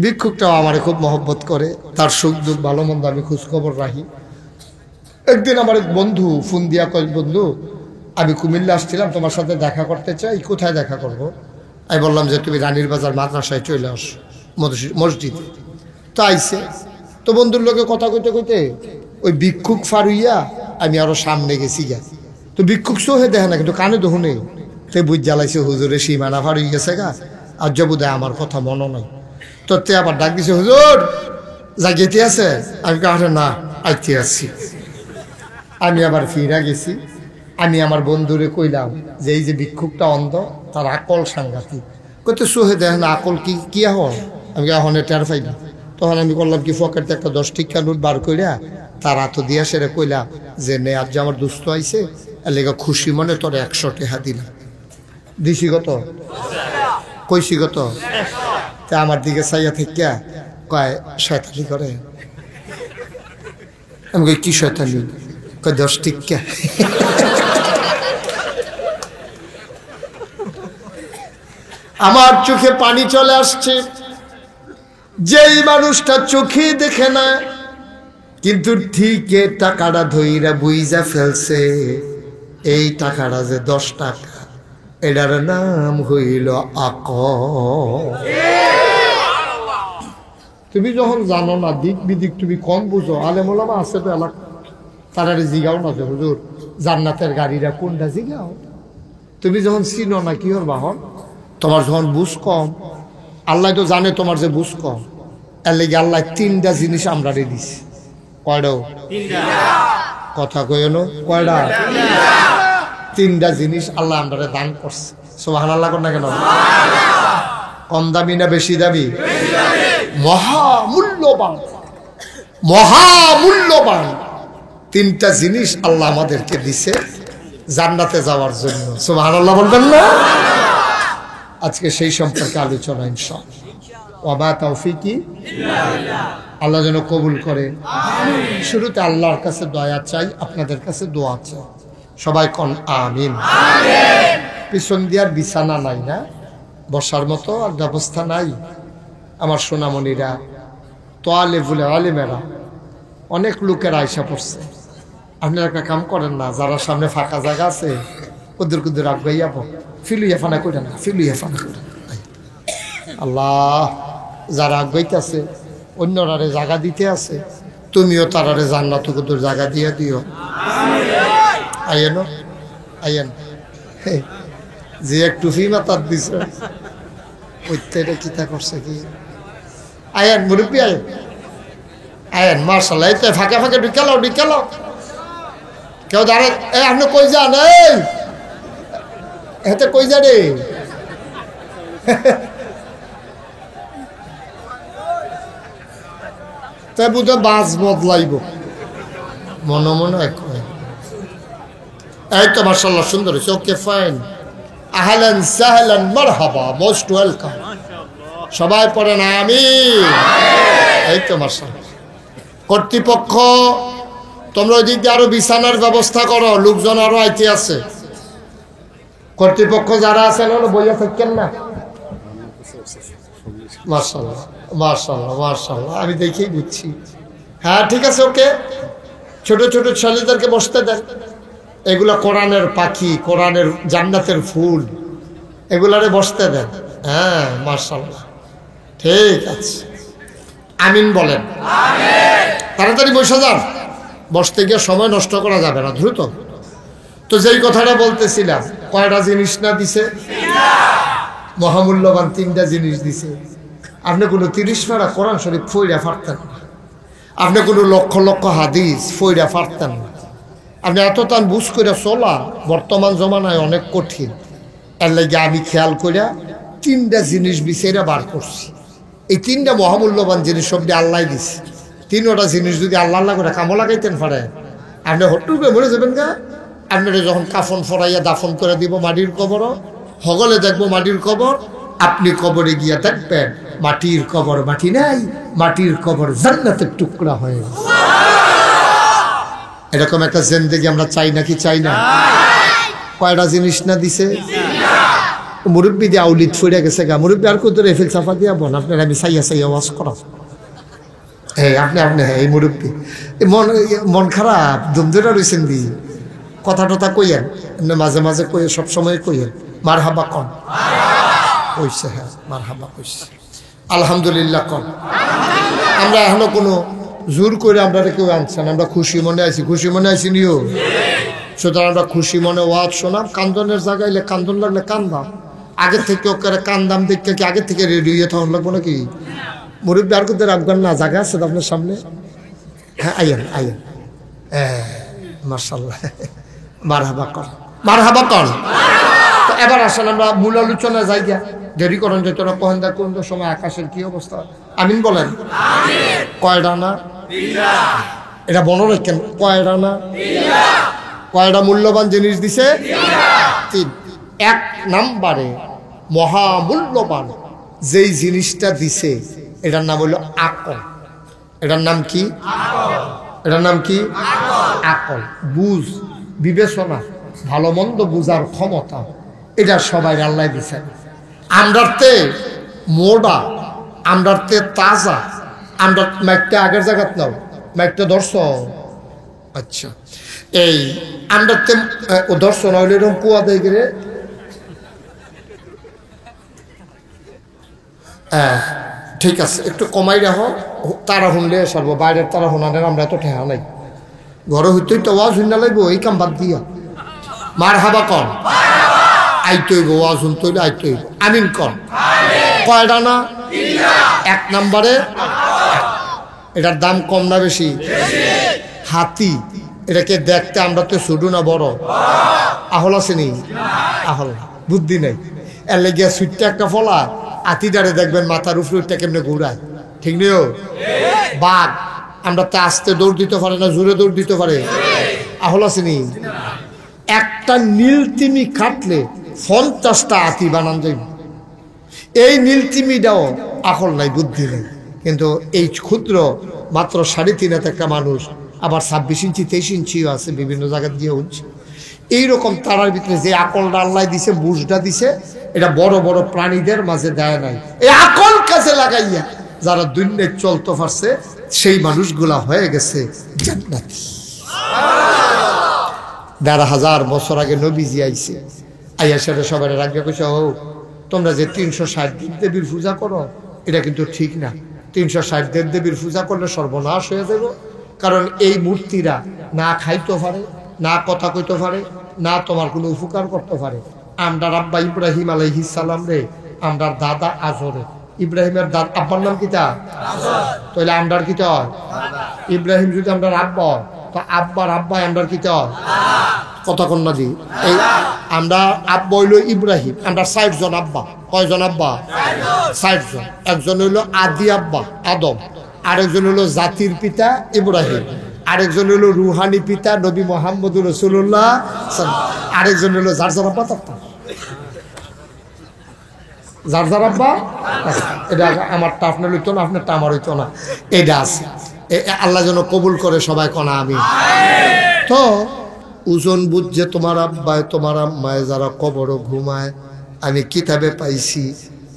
ভিক্ষুকটাও আমার খুব মহব্বত করে, তার সুখ দুঃখ ভালো মন্দ আমি খোঁজখবর রাখি। একদিন আমার এক বন্ধু ফোন দিয়া কয়, বন্ধু আমি কুমিল্লা আসছিলাম, তোমার সাথে দেখা করতে চাই। কোথায় দেখা করব? আমি বললাম যে তুমি রানীর বাজার মাদ্রাসায় চলে আস, মসজিদে। তো আইসে, তো বন্ধুর লোকে কথা কইতে কইতে ওই ভিক্ষুক ফারুইয়া আমি আরো সামনে গেছি গা। তো ভিক্ষুক সোহে দেখে না, কিন্তু কানে দেখো নেই। তো বুঝ জ্বালাইছে, হুজুরে সীমানা ফারুই গেছে গা, আর জবুদায় আমার কথা মনে নাই। তো তে আবার ডাক দিছে, হুজুর জাগিয়েতে আছে? আমি কাছে না, আইতে আসছি। আমি আবার ফিরা গেছি। আমি আমার বন্ধুরে কইলাম যে এই যে ভিক্ষুকটা অন্ধ, তার আকল সাংঘাতিক। কত সোহে দেখ না, আকল কি কি এখন? আমি এখন টের পাই না। তখন আমি করলাম কি, পকেটে একটা 10 টিকা নোট বার কইরা তার হাত দিয়া সেরে কইলাম যে নে, আজ যে আমার দুস্থ আইছে, এর লেগে খুশি মনে তোর 100 টাকা দিলাম। দিছি কত? কইছি কত? তা আমার দিকে চাইয়া থেকে কয় শয়তানি করে। আমি কই কি শয়তানি? কয় 10 টিকা। আমার চোখে পানি চলে আসছে। যেই মানুষটা চোখে দেখে না, কিন্তু ঠিক টাকাটা ধইরা বুইজা ফেলছে, এই টাকাটা যে 10 টাকা, এটার নাম হইল আকল। তুমি যখন জানো না, দিক বিদিক তুমি কম বুঝো, আলেম ওলামা আছে তো এলাকা, তারা জিগাও না যে হুজুর জান্নাতের গাড়িরা কোনটা, জিগাও। তুমি যখন চিনো না, কি হর বাহন, তোমার যখন বুঝ কম, আল্লাহ তো জানে তোমার যে বুঝ কম, এর লেগে আল্লাহ 3টা জিনিস আমরা দিছি। কয়টাও? কথা কইল কয়টা? 3টা জিনিস আল্লাহ আমরা দান করছে। সুবহানাল্লাহ কর না কেন? কম দামি না বেশি দামি? মহামূল্যবান, মহামূল্যবান 3টা জিনিস আল্লাহ আমাদেরকে দিছে জান্নাতে যাওয়ার জন্য। সুবহানাল্লাহ বলবেন না? আজকে সেই সম্পর্কে আলোচনা ইনশাআল্লাহ। ওয়া মা তাওফীকি ইল্লা বিল্লাহ। আল্লাহ যেন কবুল করে। আমিন। শুরুতে আল্লাহর কাছে দয়া চাই, আপনাদের কাছে দোয়া চাই। সবাই কোন আমিন। আমিন। পিছন দিয়ার বিছানা নাই না, বসার মতো আর ব্যবস্থা নাই। আমার সোনামণিরা, তোয়ালেবুল আলিমেরা, অনেক লোকের আয়সা পড়ছে। আপনারা একটা কাম করেন না, যারা সামনে ফাঁকা জায়গা আছে কুদুর কুদুর আগাইয়া ফিলুইয়া ফানা করেন না, ফিলুইয়া ফানা করেন। আল্লাহ, যারা আগাইতেছে অন্যরারে জায়গা দিতে আছে, তুমিও তারারে জান্নাত কুতুর জায়গা দিয়ে দিও। আইয়েন আইয়েন যে একটু ফি মাতার দিছ ওইটা কিতা করছে কি? আয়েন মুরব্বী আয়েন আয়েন মার্শাল্লাহ। এই তো ফাঁকে ফাঁকে ঢুকালো কেউ দাঁড়ায়। আপনি কই যান? এই এতে কই যা রে? তাই বুধে বাস বদলাইব মনে মনে। এই তো মার্শাল্লাহ সুন্দর হয়েছে। Okay fine. আহলান সাহলান মারহাবা, মোস্ট ওয়েলকাম। সবাই পড়েন আমিন। এই তো মার্শাল্লাহ। কর্তৃপক্ষ তোমরা ওই দিক দিয়ে আরো বিছানার ব্যবস্থা করো, লোকজন আরো আইতে আছে। কর্তৃপক্ষ যারা আছেন বইয়া থাকেন না। মার্শাল্লাহ মার্শাল্লাহ মার্শাল্লাহ, আমি দেখেই বুঝছি। হ্যাঁ ঠিক আছে, ওকে। ছোট ছোট ছেলেদেরকে বসতে দেন। এগুলা কোরআনের পাখি, কোরআনের জান্নাতের ফুল, এগুলারে বসতে দেন। হ্যাঁ মার্শাল্লাহ, ঠিক আছে। আমিন বলেন। তাড়াতাড়ি বসে যান, বসতে গিয়ে সময় নষ্ট করা যাবে না, দ্রুত। তো যেই কথাটা বলতেছিলাম, কয়টা জিনিস না দিছে? মহামূল্যবান 3টা জিনিস দিছে। আপনি কোনো 30 পারা কোরআন শরীফ ফইরা পারতেন না, আপনি কোনো লক্ষ লক্ষ হাদিস ফইরা পারতেন না। আপনি এত তান বুঝ করে চলা বর্তমান জমানায় অনেক কঠিন। এর লাগে আমি খেয়াল করিয়া 3টা জিনিস বিচাইরা বার করছি। এই 3টা মহামূল্যবান জিনিস সব আল্লাহ দিছে। 3টা জিনিস যদি আল্লাহ আল্লাহ করে কামো লাগাইতেন পারে, আপনি হট্টুকে মরে যাবেন গা। আপনারা যখন কাফন ফরাইয়া দাফন করে দিব মাটির কবর, হগলে দেখবো মাটির কবর, আপনি কবরে গিয়া দেখবেন মাটির কবর মাটি নাই, মাটির কবর জান্নাতের টুকরা হয়ে গেছে। এরকম একটা জিন্দেগি আমরা চাই নাকি চাই না? কয়টা জিনিস না দিছে? মুরব্বী দিয়ে আউলিদ ফিরে গেছে গা। মুরব্বী আর কত রেফেল চাপা দিয়া বোন আপনার আমি চাইয়া চাইয়া ওয়াজ করা। হ্যাঁ আপনি এই মুরব্বী মন খারাপ দমদরা রয়েছেন দি, কথা টথা কইয়েন, মাঝে মাঝে কইয়ে, সবসময় কইয়েন মার হাবা কন কইছে। হ্যাঁ মার হাবা কইছে, আলহামদুলিল্লাহ কন। আমরা এখনো কোনো জোর করে আমরা কেউ আনছেন, আমরা খুশি মনে আছি। খুশি মনে আছি নিও, সুতরাং আমরা খুশি মনে ওয়াজ শোনাম। কান্দনের জায়গায় কান্দন লাগলে কান্দাম, আগে থেকে ওকে কান্দাম দেখতে কি আগে থেকে রেডি হয়ে তখন লাগবো নাকি? মুরব্বী আর কোথায় রাখবেন না, জায়গা আছে তো আপনার সামনে। হ্যাঁ আইয়েন আইয়েন। হ্যাঁ মার্শাল্লাহ, মার হাবা কর, মার হাবা কর। তো এবার আসেন আমরা মূল আলোচনা যাই গিয়া, দেরি করেন যে তোরা কহেন কোন সময় আকাশের কি অবস্থা। আমিন বলেন। কয়টা না? এটা মনে রাখেন, কয়টা না? কয়টা মূল্যবান জিনিস দিছে? 3। 1 নম্বরে মহামূল্যবান যেই জিনিসটা দিছে এটার নাম হলো আকল। এটার নাম কি? এটার নাম কি? আকল। বুঝ, বিবেচনা, ভালো মন্দ বুঝার ক্ষমতা, এটা সবাই আল্লাহ দিছে। আমরাতে মোড়া, আমরাতে তাজা, আমরা মাইকটা আগের জায়গাত নাও, মাইকটা দর্শ। আচ্ছা, এই আমরাতে ও দর্শন হইলে এরকম কুয়া দেয় গেলে। হ্যাঁ ঠিক আছে, একটু কমাই রাখো। তারা শুনলে সারবো, বাইরের তারা শোনানের আমরা এত ঠেহা নাই। ঘরে হইতেই তো ওয়াজ শুননা লাগবো, এই কাম বাদ দিয়া মার হাবা কন। আইতইব ওয়াজ শুনতে হইলে আইতইব। আমিন কন। কয়টা না? 1 নম্বরে এটার দাম কম না বেশি? হাতি। এটাকে দেখতে আমরা তো ছোট না বড়? আহল আসেনি? আহল, বুদ্ধি নেই। এর লেগে সুইটটা একটা ফলা, হাতিটারে দেখবেন মাথার উপরে কেমনে ঘুরায়, ঠিক নেই? বাঘ আমরা তো আস্তে দৌড় দিতে পারে না, জোরে দৌড় দিতে পারে? আহল আসেনি? একটা নীল তিমি কাটলে 50টা হাতি বানান যাইব। এই নীল তিমিটাও আকল নাই, বুদ্ধি নেই। কিন্তু এই ক্ষুদ্র মাত্র 3.5 হাত একটা মানুষ, আবার 26 ইঞ্চি 23 ইঞ্চিও আছে, বিভিন্ন জায়গায় দিয়ে উঠছে। এইরকম তারার ভিতরে যে আকলটা আল্লাহ দিছে, বুঝটা দিছে, এটা বড় বড় প্রাণীদের মাঝে দেয় নাই। এই আকল কাজে লাগাইয়া যারা দুনিয়ায় চলতে পারছে সেই মানুষগুলা হয়ে গেছে জান্নাতি। 1,500 বছর আগে নবীজি আইছে, আইয়া সেটা সবাই রাখবে কইছে, ও তোমরা যে 360 দেবীর পূজা করো এটা কিন্তু ঠিক না। 360 দেবীর পূজা করলে সর্বনাশ হয়ে যাবে। কারণ এই মূর্তিরা না খাইতে পারে, না কথা কইতে পারে, না তোমার কোনো উপকার করতে পারে। আমরার আব্বা ইব্রাহিম আলাইহিস সালাম রে, আমরার দাদা আজরে, ইব্রাহিমের দাদা আব্বার নাম কিতা আজর, তাহলে আমরার কিতা হয় ইব্রাহিম। যদি আমরার আব্বা হয় তো আব্বার আব্বা আমরার কিতা হয় কথা কন্যা দি। এই আমরা আব্বা হইল ইব্রাহিম, আমরা 60 জন আব্বা। কয়জন আব্বা? 60 জন। একজন হইল আদি আব্বা আদম, আরেকজন হইল জাতির পিতা ইব্রাহিম, আরেকজন হইল রুহানি পিতা নবী মুহাম্মদুর রাসূলুল্লাহ, আরেকজন হইল যার যার আব্বা তার যার যার আব্বা। এটা আমারটা আপনার হইতো না, আপনারটা আমার হইতো না, এটা আছে। আল্লাহ যেন কবুল করে সবাই কনা আমি। তো ওজন বুঝছে তোমার আব্বায় তোমার আম্মায় যারা কবরও ঘুমায়। আমি কিতাবে পাইছি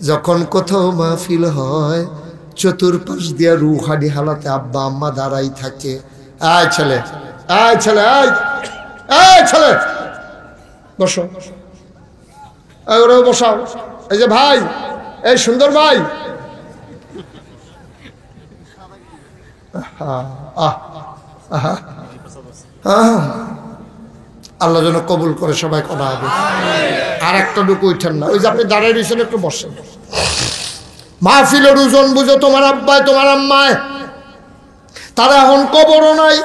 যখন কোথাও মাহফিল হয় চতুর্পাশ দিয়া রুহানি হালাতে আব্বা আম্মা দাঁড়াই থাকে। আয় ছেলে, আয় ছেলে, আয় আয় ছেলে, বসো, ওরাও বসাও। এই যে ভাই, এই সুন্দর ভাই, আল্লাহ যেন কবুল করে সবাই করা হবে। আর একটা ঢুকু উঠেন না, ওই যে আপনি দাঁড়াই রয়েছেন একটু বসেন। মাহফিলের ওজন বুঝো তোমার আব্বায় তোমার আম্মায়, তারা এখন কবরও নাই,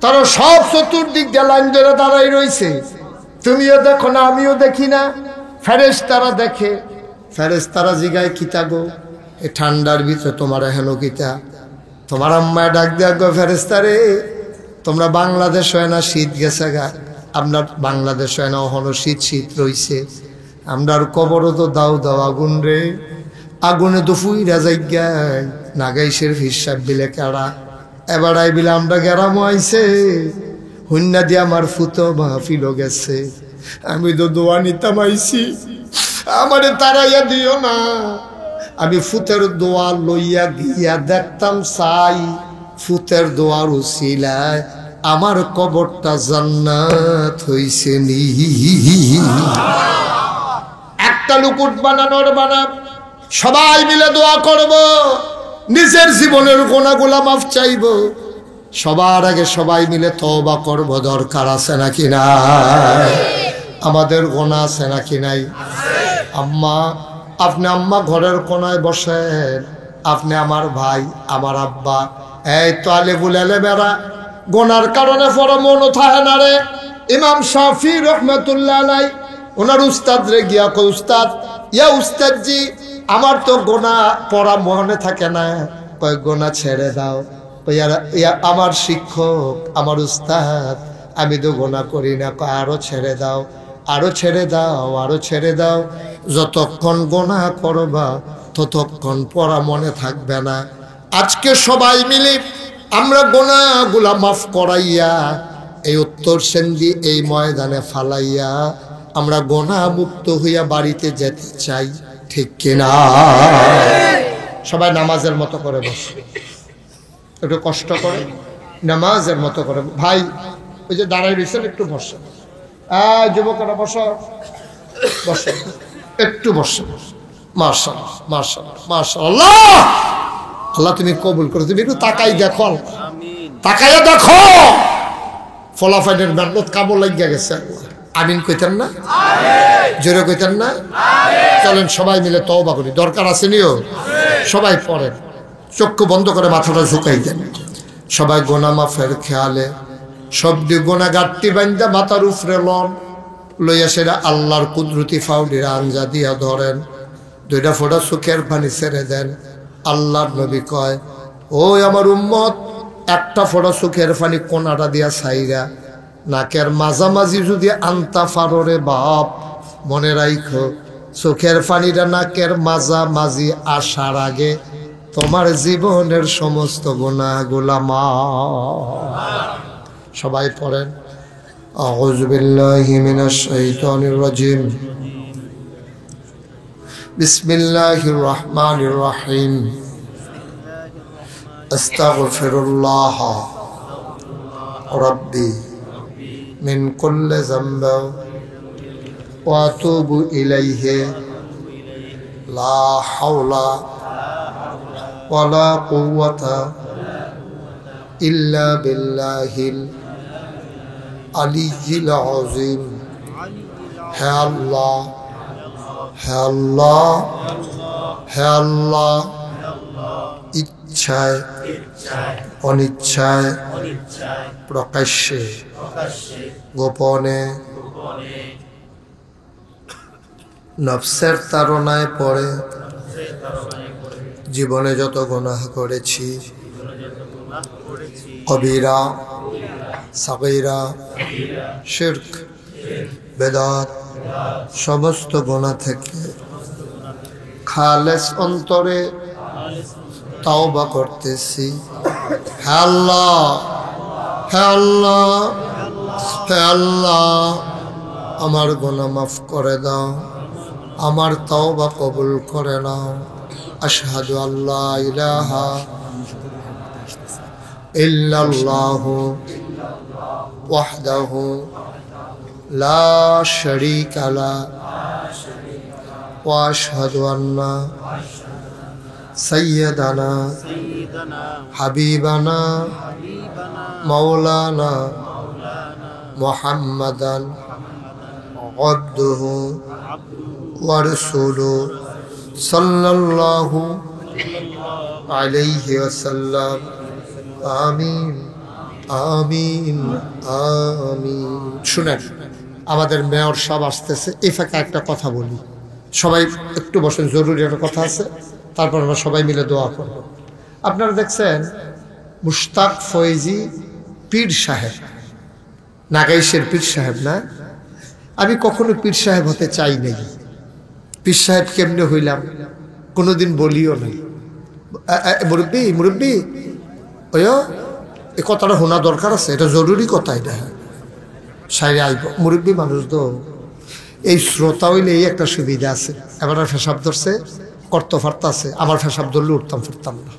তারা সব চতুর্দিক দিয়ে লাইন ধরে দাঁড়াই রয়েছে। তুমিও দেখো না, আমিও দেখি না, ফেরেশতারা দেখে। ফেরেশতারা জিগায় কিতা গো এ ঠান্ডার ভিতরে তোমার হেন কিতা? তোমার আম্মায় ডাক দেয়া গো ফেরেশতারে, তোমরা বাংলাদেশ হয় না শীত গেছে গা, আপনার বাংলাদেশ হয় না ওখানে শীত শীত রইছে, আমরার কবরও তো দাও দাও আগুন রে, আগুনে তো ফুইরা যাইগায় নাগাইশের হিসাব বিলে কারা এবার আই বিলে আমরা গেরামো আইছে হুন্না দিয়ে আমার ফুতো মাহফিল গেছে। আমি তো দোয়া নিতাম আইছি, আমারে তারাইয়া দিও না। আমি ফুতের দোয়া লইয়া গিয়া দেখতাম চাই ফুতের দোয়ার উসিলায় আমার কবরটা জান্নাত হইছে নি। একটা লুকুট বানানোর বানা সবাই মিলে দোয়া করব, নিজের জীবনের গুনাহগুলো মাফ চাইব, সবার আগে সবাই মিলে তওবা করব। দরকার আছে নাকি নাই? আমাদের গুনাহ আছে নাকি নাই? আম্মা, আপনি আম্মা ঘরের কোনায় বসেন, আপনি আমার ভাই আমার আব্বা। এই তো আলেবুল আলেমেরা গোনার কারণে পরে মনও থাকে না রে। ইমাম শাফি রহমতুল্লাহ আলাই ওনার উস্তাদ রে গিয়া কই, উস্তাদ, ইয়া উস্তাদ জি, আমার তো গোনা পড়া মনে থাকে না। কয় গোনা ছেড়ে দাও। ইয়া আমার শিক্ষক আমার উস্তাদ, আমি তো গোনা করি না। কয় আরো ছেড়ে দাও, আরো ছেড়ে দাও, আরো ছেড়ে দাও। যতক্ষণ গোনা করবা ততক্ষণ পড়া মনে থাকবে না। আজকে সবাই মিলে আমরা গোনাগুলা মাফ করাইয়া এই উত্তর সেন্দি এই ময়দানে ফালাইয়া আমরা গোনা মুক্ত হইয়া বাড়িতে যেতে চাই, ঠিক কিনা? সবাই নামাজের মতো করে বসে, একটু কষ্ট করে নামাজের মতো করে। ভাই ওই যে দাঁড়াই রয়েছেন একটু বসে, যুবকেরা বসো, বসে একটু বসে। মাশাআল্লাহ মাশাআল্লাহ মাশাআল্লাহ, আল্লাহ তুমি কবুল করো। তুমি একটু তাকাই দেখো, তাকাইয়া দেখো ফলাফলের মেহনত কামড় লাগিয়া গেছে। আমিন কইতেন না? জোরে কইতেন না? চলেন সবাই মিলে তওবা করি। দরকার আছে নিও, সবাই পড়েন, চক্ষু বন্ধ করে মাথাটা ঝুঁকাই দেন। সবাই গোনা মাফের খেয়ালে শব্দ গোনা গাট্টি বান্ধা মাথার উপরে লন লইয়া সেটা আল্লাহর কুদরতি ফাউলির আঞ্জা দিয়া ধরেন। দুইটা ফোঁটা চোখের পানি ছেড়ে দেন। আল্লাহর নবী কয়, ওই আমার উম্মত, একটা ফোঁটা চোখের পানি কোনাটা দিয়া ছাইরা নাকের মাঝামাঝি যদি আনতা ফাররে বাপ, মনে রাইখো চোখের পানিটা নাকের মাঝামাঝি আসার আগে তোমার জীবনের সমস্ত গুনাহগুলা মাফ। সবাই পড়েন, আউযু বিল্লাহি মিনাশ শাইতানির রাজিম, বিসমিল্লাহির রহমানির রহিম, আস্তাগফিরুল্লাহ রাব্বি মিন কুল্লি যামবি ওয়া আতুবু ইলাইহি লা হাওলা ওয়ালা কুওয়াতা ইল্লা বিল্লাহিল আলিয়্যিল আযীম। হে আল্লাহ, হে আল্লাহ, হে আল্লাহ, ইচ্ছায় অনিচ্ছায় প্রকাশ্যে গোপনে নফসের তাড়নায় পড়ে জীবনে যত গুনাহ করেছি, কবিরা সাগীরা শিরক বেদাত সমস্ত গুনাহ থেকে খালেস অন্তরে তাওবা করতেছি। হে আল্লাহ, হে আল্লাহ, হে আল্লাহ, আমার গুনাহ মাফ করে দাও, আমার তাওবা কবুল করে নাও। আশহাদু আল্লা ইলাহা ইল্লাল্লাহু ওয়াহদাহু লা শারীকা লাহু ওয়া আশহাদু আন্না সাইয়্যিদানা হাবিবানা মাওলানা মুহাম্মাদান আবদুহু ওয়া রাসূলুহু সাল্লাল্লাহু আলাইহি ওয়াসাল্লাম। আমিন আমিন আমিন। শুনেন, আমাদের মেয়র সাহেব আসতেছে, এই ফাঁকে একটা কথা বলি, সবাই একটু বসেন, জরুরি একটা কথা আছে, তারপর আমরা সবাই মিলে দোয়া করব। আপনারা দেখছেন মুশতাক ফয়েজি পীর সাহেব, নাগাইশের পীর সাহেব না? আমি কখনো পীর সাহেব হতে চাই নাই। পীর সাহেব কেমনে হইলাম কোনোদিন বলিও নাই। মুরব্বী মুরব্বী ওই এই কথাটা শোনা দরকার আছে, এটা জরুরি কথা। এটা সাইরে আইব মুরব্বী মানুষ তো, এই শ্রোতা হইলে এই একটা সুবিধা আছে, এবার ফেসাব ধরছে করতে পারতা আছে, আমার ফেসাব ধরলে উঠতাম ফিরতাম না।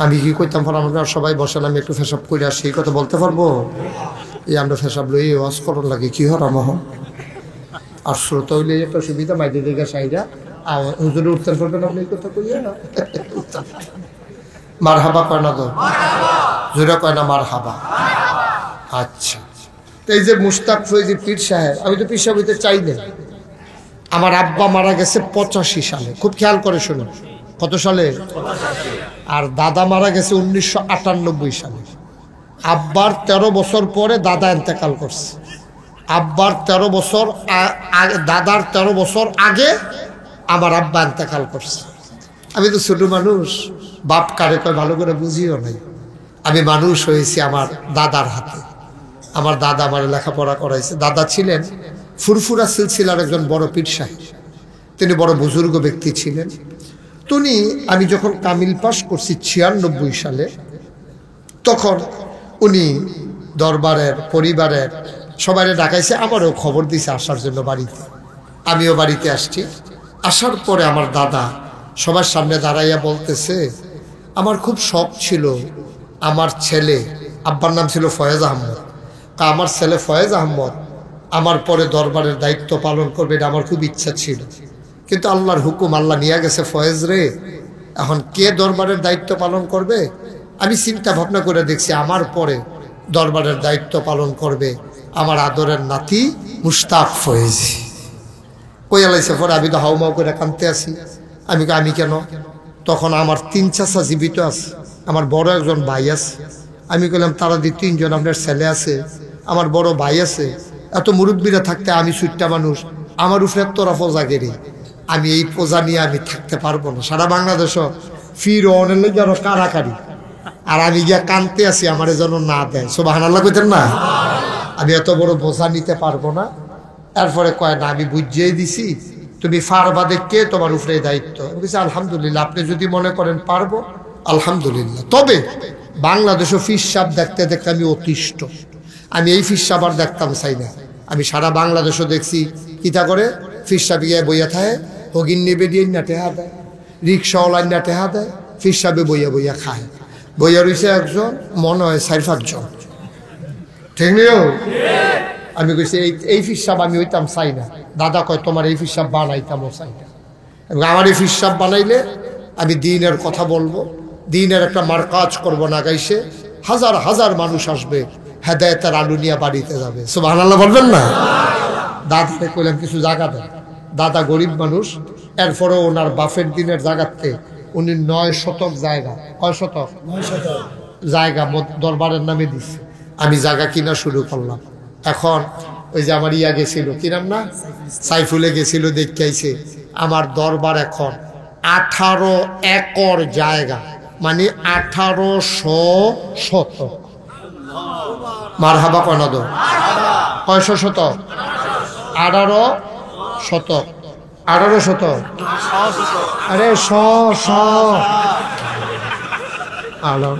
আমি কি কইতাম পারলাম, আমরা সবাই বসেন আমি একটু ফেসাব করে আসি, এই কথা বলতে পারবো? এই আমরা ফেসাব লই ওয়াজ করার লাগে কি হরাম হন। আর শ্রোতা হইলে এই একটা সুবিধা, মাইদের দিকে সাইরা হুজুরে উঠতেন পারবেন আপনি, এই কথা কইয়া মার হাবা কয় না তো, জোরে কয় না মার হাবা। আচ্ছা, এই যে মুশতাক ফয়েজি পীর সাহেব, আমি তো পীর সাহেব হইতে চাই না। আমার আব্বা মারা গেছে 85 সালে, খুব খেয়াল করে শুনুন, কত সালে? আর দাদা মারা গেছে 1998 সালে। আব্বার 13 বছর পরে দাদা ইন্তেকাল করছে। আব্বার 13 বছর দাদার 13 বছর আগে আমার আব্বা ইন্তেকাল করছে। আমি তো ছোট মানুষ, বাপ কারে কয় ভালো করে বুঝিও নাই। আমি মানুষ হয়েছি আমার দাদার হাতে। আমার দাদা আমার লেখাপড়া করাইছে। দাদা ছিলেন ফুরফুরা সিলসিলার একজন বড় পীর সাহেব, তিনি বড় বুজুর্গ ব্যক্তি ছিলেন। তিনি, আমি যখন কামিল পাস করছি 96 সালে, তখন উনি দরবারের পরিবারের সবাই ডাকাইছে, আমারও খবর দিছে আসার জন্য বাড়িতে। আমিও বাড়িতে আসছি। আসার পরে আমার দাদা সবার সামনে দাঁড়াইয়া বলতেছে, আমার খুব শখ ছিল আমার ছেলে, আব্বার নাম ছিল ফয়েজ আহমদ, তা আমার ছেলে ফয়েজ আহমদ আমার পরে দরবারের দায়িত্ব পালন করবে, এটা আমার খুব ইচ্ছা ছিল। কিন্তু আল্লাহর হুকুম, আল্লাহ নিয়ে গেছে ফয়েজ রে, এখন কে দরবারের দায়িত্ব পালন করবে? আমি চিন্তা ভাবনা করে দেখছি আমার পরে দরবারের দায়িত্ব পালন করবে আমার আদরের নাতি মুশতাক ফয়েজি। কই আলাইছে পরে আমি তো হাউমাউ করে কাঁদতে আসি। আমি কেন? তখন আমার 3 চাচা জীবিত আছে, আমার বড় একজন ভাই আছে। আমি কইলাম তারা 3 জন, আপনার ছেলে আছে, আমার বড় ভাই আছে, এত মুরব্বীরা থাকতে আমি সুট্টা মানুষ, আমার উপরে তোরা পোজা গেরি, আমি এই পোজা নিয়ে আমি থাকতে পারবো না। সারা বাংলাদেশও ফির অনেক লোক আরো কারাকারি, আর আমি গিয়া কানতে আসি আমার যেন না দেয়। সুবহানাল্লাহ কইতেন না? আমি এত বড় বোঝা নিতে পারবো না। এরপরে কয় না, আমি বুঝিয়ে দিছি, তুমি ফারবা দেখে তোমার উপরে দায়িত্ব। আমি বলছি আলহামদুলিল্লাহ, আপনি যদি মনে করেন পারবো আলহামদুলিল্লাহ। তবে বাংলাদেশও ফিস সাপ দেখতে দেখতে আমি অতিষ্ঠ। আমি এই ফিস সাপ আর দেখতাম চাই না। আমি সারা বাংলাদেশও দেখছি কিতা করে ফিস সাপ গিয়ে বইয়া থাকে, হগিন নেবে দিয়ে না টেহা দেয়, রিক্সাওয়ালার না টেহা দেয়, ফিস সাপে বইয়া বইয়া খায়। বইয়া রয়েছে একজন, মনে হয় 4-5 জন, ঠিক নিও। আমি কইছি এই ফিস সাপ আমি হইতাম চাই না। দাদা কয় তোমার এই ফিস সাপ বানাইতামও চাই না, এবং আমার এই ফিস সাপ বানাইলে আমি দিনের কথা বলবো, দিনের একটা মার্কাজ করব না গাইছে, হাজার হাজার মানুষ আসবে, হেদায়েতের আলু নিয়ে বাড়িতে যাবে। সুবহানাল্লাহ বলবেন না? দাদাকে কইলাম কিছু জায়গা দেন। দাদা গরিব মানুষ, এরপরে ওনার বাফের দিনের জায়গাতে উনি 9 শতক জায়গা, কয় শতক? 9 শতক জায়গা দরবারের নামে দিচ্ছে। আমি জায়গা কিনা শুরু করলাম। এখন ওই যে আমার ইয়া গেছিল, কি নাম না, সাইফুলে গেছিল, দেখতে আইছে আমার দরবার এখন 18 একর জায়গা, মানে 1800 শতক। মারহাবা কয় না দো? কয়শো শতক? 18 শতক। 18 শতক, আরে 18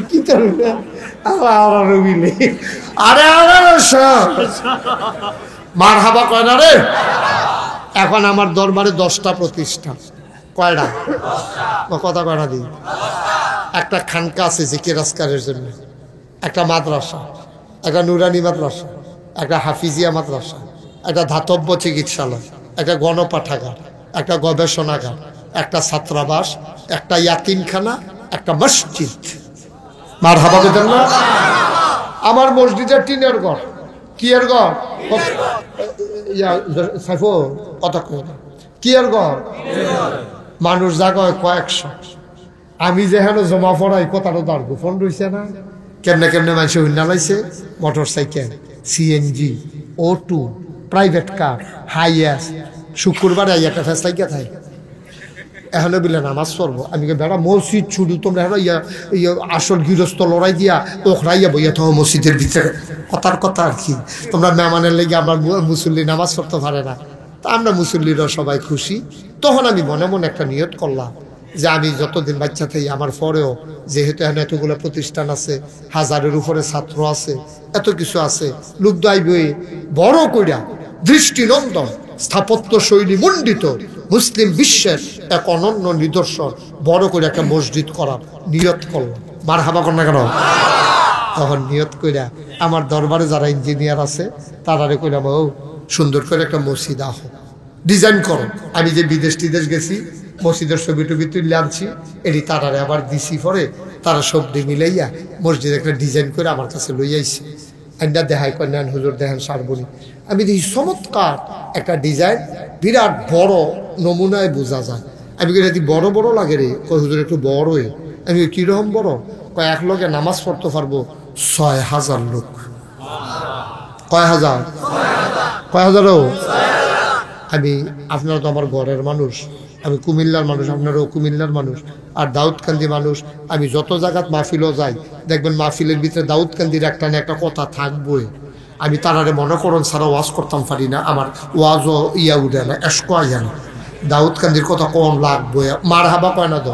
কি তোর আরে 1800 মারহাবা কয় না রে। এখন আমার দরবারে 10টা প্রতিষ্ঠান। কয়টা? কথা কয়টা দিই? একটা খানকা আছে জিকির আজকারের জন্য, একটা মাদ্রাসা, একটা নুরানি মাদ্রাসা, একটা হাফিজিয়া মাদ্রাসা, একটা ধাতব্য চিকিৎসালয়, একটা গণপাঠাগার, একটা গবেষণাগার, একটা ছাত্রাবাস, একটা ইয়াতিমখানা, একটা মসজিদ। মারহাবা কইতেন না? আমার মসজিদের টিনের ঘর। কি এর ঘর? কথা কি এর ঘর? মানুষ জায়গায় কয়েকশো। আমি যেখানে জমা পড়াই কথাটা তার গোপন রয়েছে না? কেমনে কেমনে মানুষ হইনা লাইছে, motor cycle, CNG, O2, private car, Hiace. শুক্রবারে একটা ফেসলাই কে থাকে এখনো বিলে নামাজ পড়বো। আমি বেড়া মসজিদ ছুটু, তোমরা ইয়া আসল গৃহস্থ লড়াই দিয়া ওখরাইয়া বইয়া তো মসজিদের ভিতরে। কথার কথা আর কি, তোমরা মেহমানের লেগে আমার মুসল্লি নামাজ পড়তে পারে না, তা আমরা মুসল্লিরা সবাই খুশি। তখন আমি মনে মনে একটা নিয়ত করলাম যে আমি যতদিন বাচ্চা থাকি, আমার পরেও যেহেতু এখন এতগুলো প্রতিষ্ঠান আছে, 1000-এর উপরে ছাত্র আছে, এত কিছু আছে, লোক দাইবই বড় কইরা দৃষ্টিনন্দন স্থাপত্য শৈলী মণ্ডিত মুসলিম বিশ্বের এক অনন্য নিদর্শন বড় করে একটা মসজিদ করার নিয়ত করলাম। মারহাবা কর না কেন? তখন নিয়ত কইরা আমার দরবারে যারা ইঞ্জিনিয়ার আছে তারারে কইলাম, ও সুন্দর করে একটা মসজিদ আহ ডিজাইন করো। আমি যে বিদেশ টিদেশ গেছি, মসজিদের ছবি টবি তুলে আনছি, এটি তারারে আবার দিছি, পরে তারা সবজি মিলাইয়া মসজিদ একটা ডিজাইন করে আমার কাছে লই আইছে। আইনা দেখাই কন্যান হুজুর দেখেন সারবনি। আমি দেখি চমৎকার একটা ডিজাইন, বিরাট বড় নমুনায় বোঝা যায়। আমি যদি বড় বড় লাগে রে, কয় হুজুর একটু বড়ই। আমি কিরকম বড়? কয় এক লোকে নামাজ পড়তে পারবো 6000 লোক। কয় হাজার? কয় হাজারও? আমি, আপনারা তো আমার ঘরের মানুষ, আমি কুমিল্লার মানুষ, আপনারাও কুমিল্লার মানুষ, আর দাউদকান্দি মানুষ। আমি যত জায়গাত মাহফিলও যাই, দেখবেন মাহফিলের ভিতরে দাউদকান্দির একটা না একটা কথা থাকবই। আমি তারারে মনে করুন সারা ওয়াজ করতাম পারি না, আমার ওয়াজও ইয়া উঠে না, এসকো আইয়া না, দাউদকান্দির কথা কোন লাগবো, মার হাবা কয় না তো।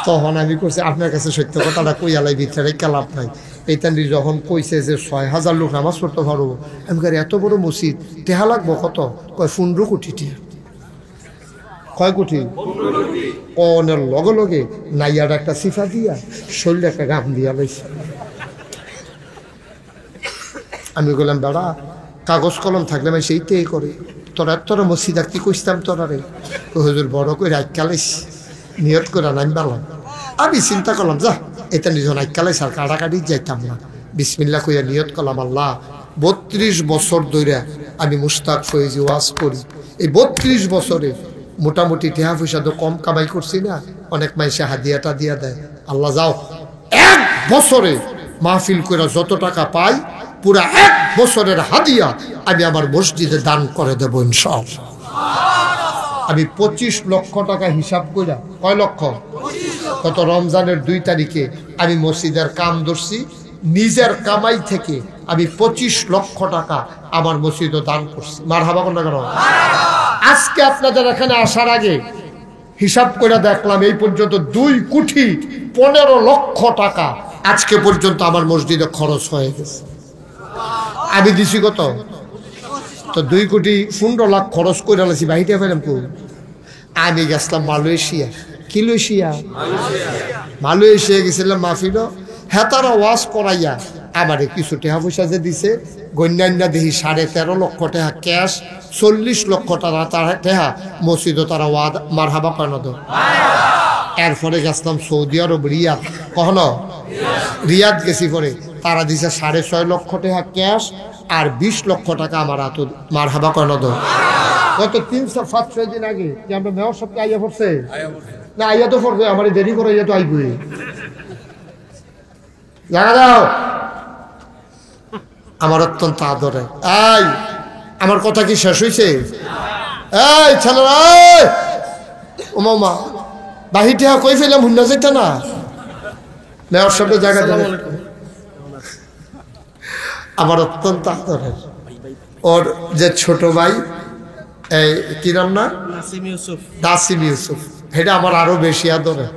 তখন আমি কইছি আপনার কাছে সত্য কথাটা কইয়ালাই ভিতরে কেলাপ নাই। এইটানি যখন কইছে যে 6000 লোক নামাজ পড়তে পারবো, আমি কই এত বড় মসজিদ টেহা লাগবো কত? কয় 15 কোটি টিয়া। কয় কোটি? কনের লগে লগে নাইয়ার একটা সিফা দিয়া শরীরে একটা গাম দিয়া লাইছে। আমি বললাম, বেড়া কাগজ কলম থাকলে আমি সেইটাই করে, তোরা মসজিদ আঁকতে কইতাম তোরা রে। হুজুর বড় করে আইকালাইস, নিয়ত করে নাম পারলাম। আমি চিন্তা করলাম, যা এটা নিজন আইকালাই সার কাটাকাটি যাইতাম না। বিসমিল্লাহ কইয়া নিয়ত করলাম, আল্লাহ 32 বছর ধরে আমি মুস্তাক ফয়েজি ওয়াজ করি। এই 32 বছরে মোটামুটি টেহা পয়সা তো কম কামাই করছি না, অনেক মাইসে হাদিয়াটা দিয়া দেয়। আল্লাহ যাও 1 বছরে মাহফিল করে যত টাকা পাই, পুরা 1 বছরের হাদিয়া আমি আমার মসজিদে দান করে দেবো ইনশাআল্লাহ। আমি 25 লক্ষ টাকা হিসাব কইরা, কয় লক্ষ? গত রমজানের 2 তারিখে আমি মসজিদের কাম ধরছি, নিজের কামাই থেকে আমি 25 লক্ষ টাকা আমার মসজিদে দান করছি। মারহাবা কোন কেন? আজকে আপনাদের এখানে আসার আগে হিসাব করে দেখলাম, এই পর্যন্ত 2,15,00,000 টাকা আজকে পর্যন্ত আমার মসজিদে খরচ হয়ে গেছে। আমি দিছি কত? তো 2,15,00,000 খরচ করে আলাইছি, বাহিরে ফেলাম কো। আমি গেছিলাম মালয়েশিয়া। কি মালয়েশিয়া গেছিলাম মাহফিল। হেতারা ওয়াজ করাইয়া আমারে কিছু টাকা পয়সা যে দিছে, গণ্যান্যা দেখি 13.5 লক্ষ টাকা ক্যাশ, 40 লক্ষ টাকা মসজিদও তারা ওয়াদ মারহাবা কয় না তো। এরপরে গেছিলাম সৌদি আরব রিয়াদ, কখনো রিয়াদ গেছি পরে তারা দিছে 6.5 লক্ষ টাকা ক্যাশ আর 20 লক্ষ টাকা আমার হাত মারহাবা কয় না তো। গত 300-500 দিন আগে যে আমরা মেয়র সবকে আইয়া পড়ছে না, আইয়া তো পড়বে, আমার দেরি করে ইয়া তো আইবই। জানা দাও আমার অত্যন্ত আদরে। এই আমার কথা কি শেষ হয়েছে? এই ছেলেরা ওমা বাহিতে কই ফেলাম হুন্না যেত না মেয়র সামনে জায়গা দেবে। আমার অত্যন্ত আদরের ওর যে ছোট ভাই এই কি নাম না, নাসিম ইউসুফ, এটা আমার আরো বেশি আদরের।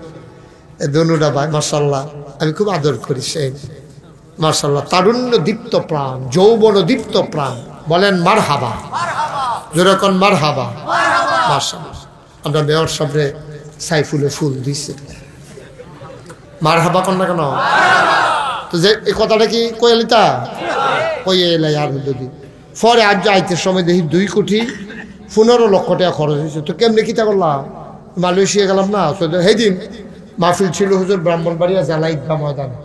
এই দুনুটা ভাই মাশাআল্লাহ আমি খুব আদর করি। সেই মাশাআল্লাহ তারুণ্য দীপ্ত প্রাণ, যৌবন দীপ্ত প্রাণ, বলেন মারহাবা, যেরকম মারহাবা মাশাআল্লাহ। আমরা মেয়র সামনে সাইফুলে ফুল দিছে, মারহাবা কর না কেন? তো যে এই কথাটা কি কইলিতা কইয়ে এলাই আর যদি পরে আজ যাইতে সময় দেখি 2.15 লক্ষ টাকা খরচ হয়েছে। তো কেমনে কিতা করলাম? মালয়েশিয়া গেলাম না, সেই দিন মাহফিল ছিল হুজুর ব্রাহ্মণবাড়িয়া জেলা ঈদগাহ ময়দানে।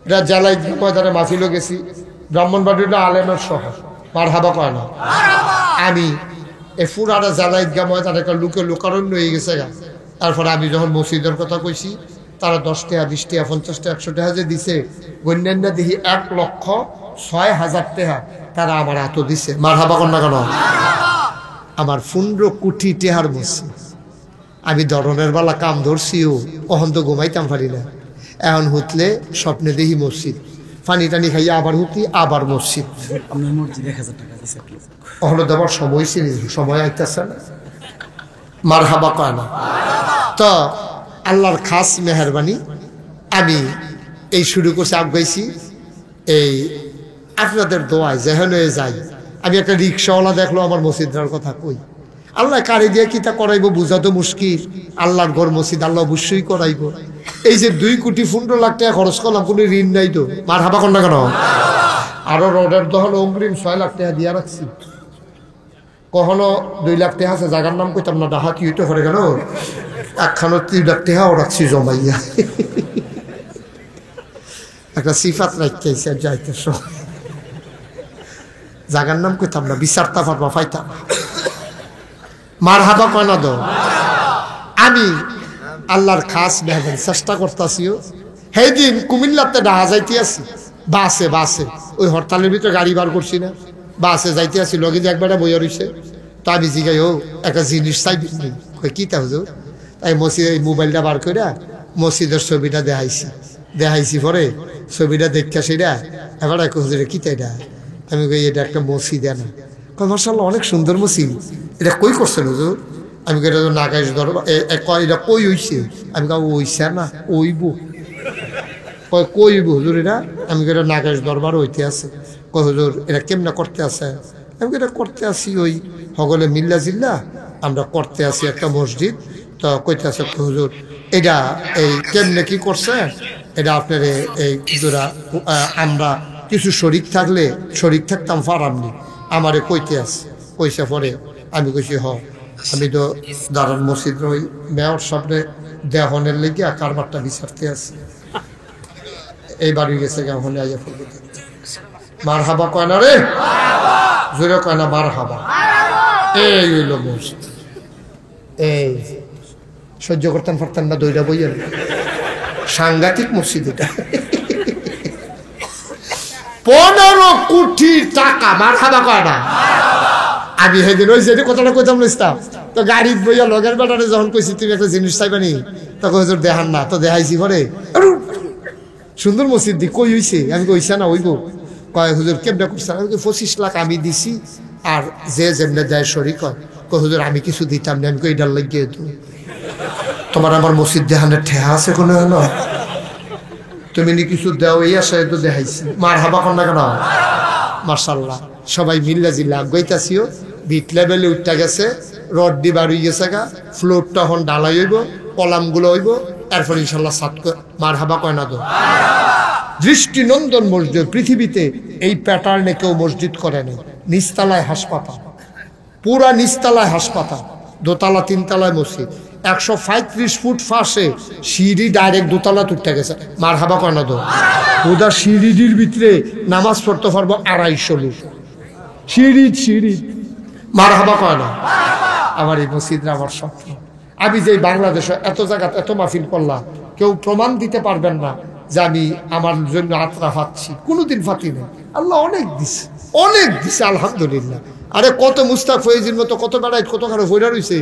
এটা জেলা ঈদগাহ ময়দানে মাহফিলও গেছি। ব্রাহ্মণবাড়িটা আলেমের শহর, মারহাবা কয় না? আমি এই পুরাটা জেলা ঈদগাহ ময়দানে একটা লোকারণ্য হয়ে গেছে গা। তারপরে আমি যখন মসজিদের কথা কইছি তারা 10 টাকা 20 টাকা 50 টাকা 100 টাকা যে দিছে, গণ্যান্যা দেখি 1,06,000 টাকা তারা আমার হাত দিছে। মারহাবা কর না কেন? আমার 15 কোটি টাকার মসজিদ। আমি ধরনের বেলা কাম ধরছিও, কখন তো ঘুমাইতাম পারি না। এখন হুতলে স্বপ্নে দেখি মসজিদ, পানি টানি খাইয়া আবার হুতি আবার মসজিদ। ওখানে দেবার সময় ছিল, সময় আইতেছে না, মারহাবা কয় না তো। আল্লাহর খাস মেহরবানি আমি এই শুরু করছি, আগাইছি এই আপনাদের দোয়ায় যেখানে যাই। আমি একটা রিক্সাওয়ালা দেখলো আমার মসজিদের কথা কই, আল্লাহ কারি দিয়ে কিতা করাইবো বুঝা তো মুশকিল। আল্লাহর ঘর মসজিদ আল্লাহ অবশ্যই করাইবো। এই যে 2,15 লাখ টাকা খরচ করলাম, কোনো ঋণ নাই তো, মারহাবা কর না কেন? আরো রোডের দহন অগ্রিম 6 লাখ টাকা দিয়া রাখছি। কখনো 2 লাখ টাকা আছে, জায়গার নাম কইতাম না, ডাহাতি হইতে পারে কেন, একখানো 3 লাখ টাকাও রাখছি জমাইয়া। একটা সিফাত রাখতেছে যাইতে জায়গার নাম কইতাম না, বিচারতা পারবা পাইতাম। মারহাবা কয় না দো। আমি আল্লাহর খাস মেহরবানি চেষ্টা করতেছিও। সেই দিন কুমিল্লাতে ডাহা যাইতে আছি বাসে, ওই হরতালের ভিতরে গাড়ি বার করছি না, বাসে যাইতে আছি, লগে যে একবারে বইয়া রইছে। তো আমি জিগাই ও একটা জিনিস চাইবি, কি তা হুজুর? তাই মসজিদ এই মোবাইলটা বার করে মসজিদের ছবিটা দেখাইছি পরে ছবিটা দেখা সেটা এবার হুজুরে কি তাই এটা? আমি কই এটা একটা মসজিদ না। মাশাআল্লাহ অনেক সুন্দর মসজিদ, এটা কই করছেন হুজুর? আমি কই এটা তো নাগাইশ দরবার। কয় এটা কই হইছে? আমি কই ওইছে না, ওইব। কই হইব হুজুর এটা? আমি কই এটা নাগাইশ দরবার হইতে আছে। কয় হুজুর এটা কেমনে করতে আছে? আমি এটা করতে আসি ওই সকলে মিল্লা জিল্লা আমরা করতে আসি একটা মসজিদ। তো কইতে আছে হুজুর এটা এই কেমনে কি করছে এটা আপনার এই কিছুরা আমরা কিছু শরিক থাকতাম ফারামনি আমারে কইতে আছে। কইসা পরে আমি কইছি আমি তো দারুন মসজিদ ওই মেয়র সামনে দেহনের লেগে কারবারটা বিচারতে আছি। এই বাড়ি গেছে গাহনে আইয়া ফুল মারহাবা কয় না রে, জোরে কয় না মারহাবা। এই হইল মসজিদ, এই সহ্য করতেন পারতেন না, দইরা বইয়ের সাংঘাতিক মসজিদ এটা। 15 কোটি টাকা, মারহাবা কয় না। আমি সেদিন ওই যে কথাটা কইতাম ইসলাম, তো গাড়িত বইয়া লগের বেটারে যখন কইছি তুমি একটা জিনিস চাইবানি, তখন হুজুর দেখান না, তো দেখাইছি পরে সুন্দর মসজিদ দি কই হইছে? আমি কইছা না হইব। কয় হুজুর কেমনে করছে? 25 লাখ আমি দিছি আর যে যেমনে দেয় শরিক হয়। কয় হুজুর আমি কিছু দিতাম না। আমি কই এটার লাগিয়ে তোমার আমার মসজিদ দেখানোর ঠেহা আছে কোনো? তুমি নি কিছু দেও, এই আশায় তো দেখাইছি। মারহাবা কর না কেন? মাশাআল্লাহ সবাই মিল্লা জিল্লা গইতাছিও। ভিট লেভেলে উঠতে গেছে, রড দি বার হয়ে গেছে গা, ফ্লোরটা এখন ডালাই হইব, কলামগুলো হইব, এরপর ইনশাল্লাহ সাত। মারহাবা কয় না তো? দৃষ্টিনন্দন মসজিদ। পৃথিবীতে এই প্যাটার্নে কেউ মসজিদ করে নেই। নিচতলায় হাসপাতাল, পুরা নিচতলায় হাসপাতাল, দোতলা তিনতলায় মসজিদ, 135 ফুট ফাঁসে সিঁড়ি ডাইরেক্ট দোতলা তুলতে গেছে। মার হাবা কয়না দো ওদা সিঁড়ির ভিতরে নামাজ পড়তে পারবো 250 লোক। সিঁড়ি মার হাবা কয়না। আমার এই মসজিদরা আমার স্বপ্ন। আমি যে বাংলাদেশে এত জায়গাতে এত মাহফিল করলাম, কেউ প্রমাণ দিতে পারবেন না যে আমি আমার জন্য আত্রা ফাচ্ছি। কোনোদিন ফাতি নেই। আল্লাহ অনেক দিছে আলহামদুলিল্লাহ। আরে কত মুস্তাক ফয়েজির মতো কত বেড়াই কত কারো ফইরা রয়েছে।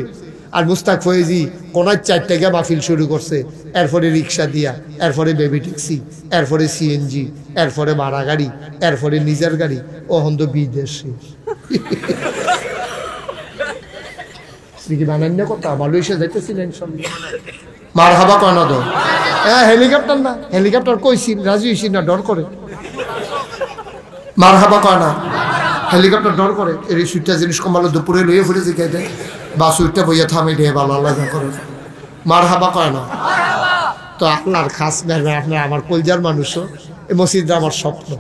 আর মুস্তাক ফয়েজি কোনায় 4 টাকা মাহফিল শুরু করছে, এরপরে রিক্সা দিয়া, এরপরে বেবি ট্যাক্সি, এরপরে সিএনজি, এরপরে ভাড়া গাড়ি, এরপরে নিজের গাড়ি, ওহন তো বিদেশে বানান্য কথা মালয়েশিয়া যাইতেছিলেন মার হাবা কয়না দো। হ্যাঁ হেলিকপ্টার না, হেলিকপ্টার কইছি রাজি হইছি না, ডর করে। মার হাবা কয়না, হেলিকপ্টার ডর করে। এই সুইটটা জিনিস কমালো দুপুরে লইয়ে ফুটে জিখাই দেয়, বা সুইটটা বইয়া থামে দিয়ে ভালো আল্লাহ করে। মার হাবা কয়না। তো আপনার খাস মেহমান, আপনার আমার কলজার মানুষও। এই মসজিদটা আমার স্বপ্ন।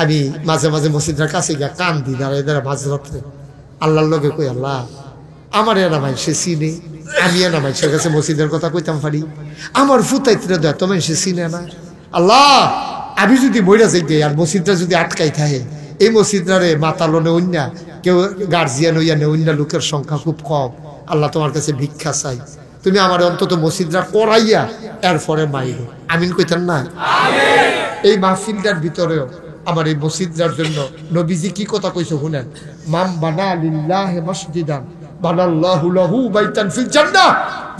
আমি মাঝে মাঝে মসজিদের কাছে গিয়া কান দিই, দাঁড়াই দাঁড়া মাঝরাত্রে আল্লাহর লগে কই, আল্লাহ আমার এনা মানুষে চিনে, আমি এনা মানুষের কাছে মসজিদের কথা কইতাম পারি। আমার ফুতাইত্রে দেয় তো মানুষে চিনে না। আল্লাহ আমি যদি মইরা যাই আর মসজিদটা যদি আটকাই থাকে, এই মসজিদটারে মাতালনে অন্য কেউ গার্জিয়ান হইয়া নে, অন্য লোকের সংখ্যা খুব কম। আল্লাহ তোমার কাছে ভিক্ষা চাই, তুমি আমার অন্তত মসজিদটা করাইয়া এরপরে মাইরো। আমিন কইতেন না? এই মাহফিলটার ভিতরেও আমার এই মসজিদটার জন্য নবীজি কি কথা কইছে শুনেন, মাম বানা লিল্লাহি মসজিদান বানাল্লাহু লাহু বাইতান ফিল জান্নাহ।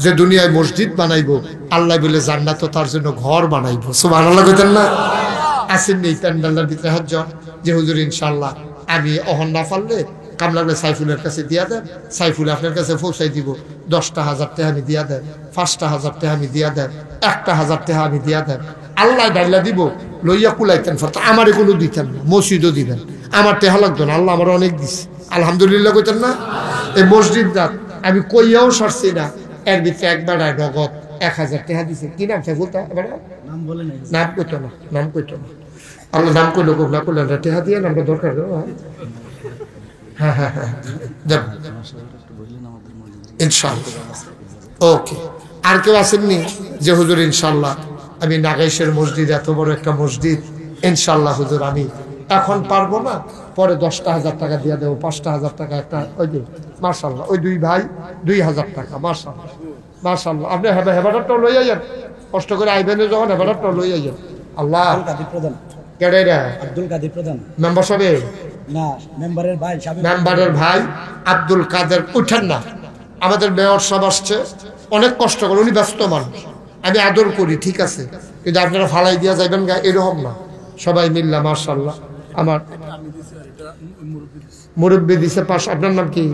যে দুনিয়ায় মসজিদ বানাইবো, আল্লাহ বলে জান্নাত তার জন্য ঘর বানাইবো। সুবহানাল্লাহ কইতেন না? আসেন এই প্যান্ডেলের ভিতরে হজ যে হুজুর ইনশাআল্লাহ আমি অহন না পারলে কাম লাগলে সাইফুলের কাছে দিয়া দেন, সাইফুল আপনার কাছে পৌঁছাই দিব। 10,000 টাকা আমি দিয়া দেন, 5,000 টাকা আমি দিয়া দেন, 1,000 টাকা আমি দিয়া দেন। আল্লাহ ডাইলা দিব লইয়া কুলাইতেন, আমারে কোনো দিতেন না, মসজিদও দিবেন। আমার টেহা লাগতো না, আল্লাহ আমার অনেক দিছে আলহামদুলিল্লাহ কইতেন না? এই মসজিদটা আমি কইয়াও সারছি না, এর ভিতরে একবার নগদ 1,000 টাকা দিছে। কি নাম সাইফুলটা? নাম বলে নাই, নাম কইতো না, নাম কইতো না। আল্লাহ নাম কইলো গোবলা করলেন টেহা দিয়ে নামটা দরকার। হ্যাঁ হ্যাঁ হ্যাঁ দেব ইনশাআল্লাহ। ওকে, আর কেউ আসেননি যে হুজুর ইনশাআল্লাহ আমি নাগাইশের মসজিদ, এত বড় একটা মসজিদ, ইনশাআল্লাহ হুজুর আমি এখন পারবো না, পরে 10,000 টাকা দিয়ে দেবো, 5,000 টাকা একটা ওই যে মাশাআল্লাহ ওই দুই ভাই 2,000 টাকা। মাশাআল্লাহ মাশাআল্লাহ। আপনি হেবাটারটাও লই আইয়েন, কষ্ট করে আইবেন যখন হেবাটারটাও লই আইয়েন। আল্লাহ প্রধান কেডাইরা আব্দুল কাদের প্রধান মেম্বার সাহেব না, মেম্বারের ভাই আব্দুল কাদের উঠেন না। আমাদের মেয়র সাহেব আসছে, অনেক কষ্ট করে, উনি ব্যস্ত মানুষ, আমি আদর করি, ঠিক আছে, কিন্তু আপনারা ফালাই দিয়া যাইবেন গা এরকম না। সবাই মিল্লা মাশাআল্লাহ। আমার মুরব্বী দিছে 5। আপনার নাম কি?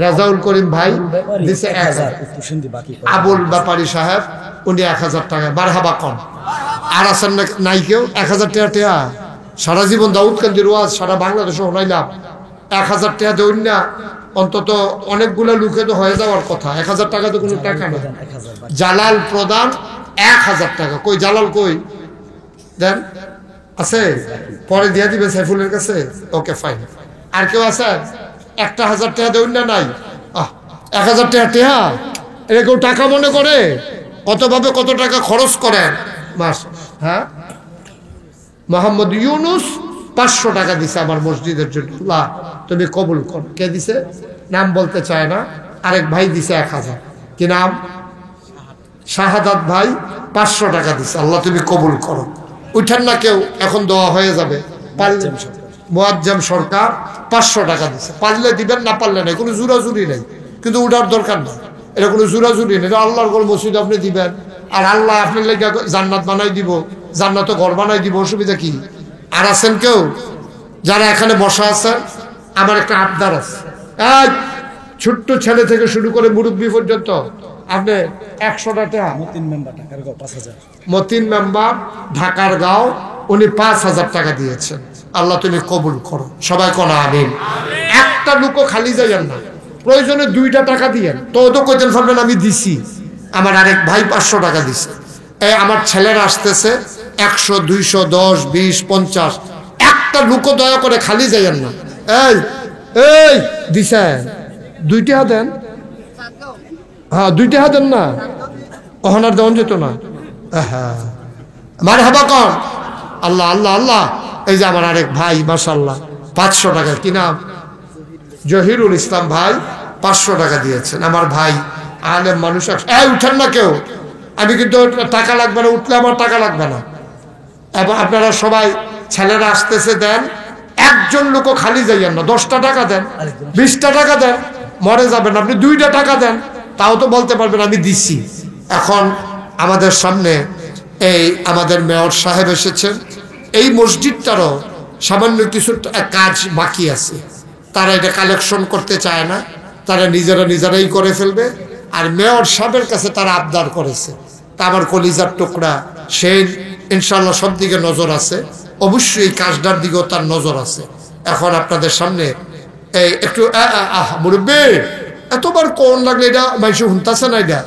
রাজাউল করিম ভাই দিছে 1000। আবুল ব্যাপারী সাহেব উনি 1000 টাকা। বারহাবা কম। আর আছেন নাই কেউ 1000 টাকা? সারা জীবন দাউদকান্দির ওয়াজ সারা বাংলাদেশে শোনাইলাম, 1000 টাকা দেউন না, অন্তত অনেকগুলো লোকে তো হয়ে যাওয়ার কথা। 1000 টাকা তো কোনো টাকা না। জালাল প্রধান 1000 টাকা। কই জালাল কই? দেন আছে, পরে দিয়ে দিবে সাইফুলের কাছে। Okay fine. আর কেউ আছে? 1,000 টাকা দেউন না? নাই 1000 টাকা টেহা এটা কেউ টাকা মনে করে? কতভাবে কত টাকা খরচ করেন মাস। হ্যাঁ, মোহাম্মদ ইউনুস 500 টাকা দিছে আমার মসজিদের জন্য। আল্লাহ তুমি কবুল কর। কে দিছে? নাম বলতে চায় না। আরেক ভাই দিছে 1000। কি নাম? শাহাদাত ভাই 500 টাকা দিছে। আল্লাহ তুমি কবুল করো। উঠেন না কেউ, এখন দোয়া হয়ে যাবে। মুয়াজ্জম সরকার 500 টাকা দিছে। পারলে দিবেন, না পারলে নাই, কোনো জুরাজুরি নেই, কিন্তু উঠার দরকার না। এটা কোনো জুরাজুরি নেই, এটা আল্লাহর ঘর মসজিদ আপনি দিবেন, আর আল্লাহ আপনার লেগে জান্নাত বানাই দিব, জান্নাতে ঘর বানাই দিব, অসুবিধা কি? আর আছেন কেউ যারা এখানে বসা আছেন? আমার একটা আবদার আছে, এই ছোট্ট ছেলে থেকে শুরু করে মুরব্বী পর্যন্ত আপনি 100 টাকা। মতিন মেম্বার ঢাকার গাঁও, উনি 5,000 টাকা দিয়েছেন। আল্লাহ তুমি কবুল করো। সবাই কোন আমিন। একটা লোকও খালি যাইয়েন না, প্রয়োজনে 2টা টাকা দিয়েন। তো তো কইতেন পারবেন আমি দিছি। আমার আরেক ভাই 500 টাকা দিছে। এই আমার ছেলেরা আসতেছে, 100 200 10 20 50 একটা লোক দয়া করে খালি যাইয়েন না। এই এই দিছেন 2 টাকা দেন, হ্যাঁ 2 টাকা দেন না, ওহনার দেওয়া যেত না। হ্যাঁ মারহাবা কর, আল্লাহ আল্লাহ আল্লাহ। এই যে আমার আরেক ভাই মাশাআল্লাহ 500 টাকা, কি নাম? জহিরুল ইসলাম ভাই 500 টাকা দিয়েছেন। আমার ভাই আলেম মানুষ। এই উঠেন না কেউ, আমি কিন্তু টাকা লাগবে না, উঠলে আমার টাকা লাগবে না। এবং আপনারা সবাই ছেলেরা আসতেছে দেন, একজন লোকও খালি যাইয়েন না। 10টা টাকা দেন, 20টা টাকা দেন, মরে যাবেন। আপনি 2টা টাকা দেন, তাও তো বলতে পারবেন আমি দিছি। এখন আমাদের সামনে এই আমাদের মেয়র সাহেব এসেছেন। এই মসজিদটারও সামান্য কিছু কাজ বাকি আছে, তারা এটা কালেকশন করতে চায় না, তারা নিজেরাই করে ফেলবে। আর মেয়র সাহেবের কাছে তারা আবদার করেছে। তা আমার কলিজার টুকরা সেই ইনশাল্লাহ সব দিকে নজর আছে, অবশ্যই এই কাজটার দিকেও তার নজর আছে। এখন আপনাদের সামনে এই একটু মুরব্বী এতবার কোন লাগলে এটা মাইসু হুনতাছে না, এটা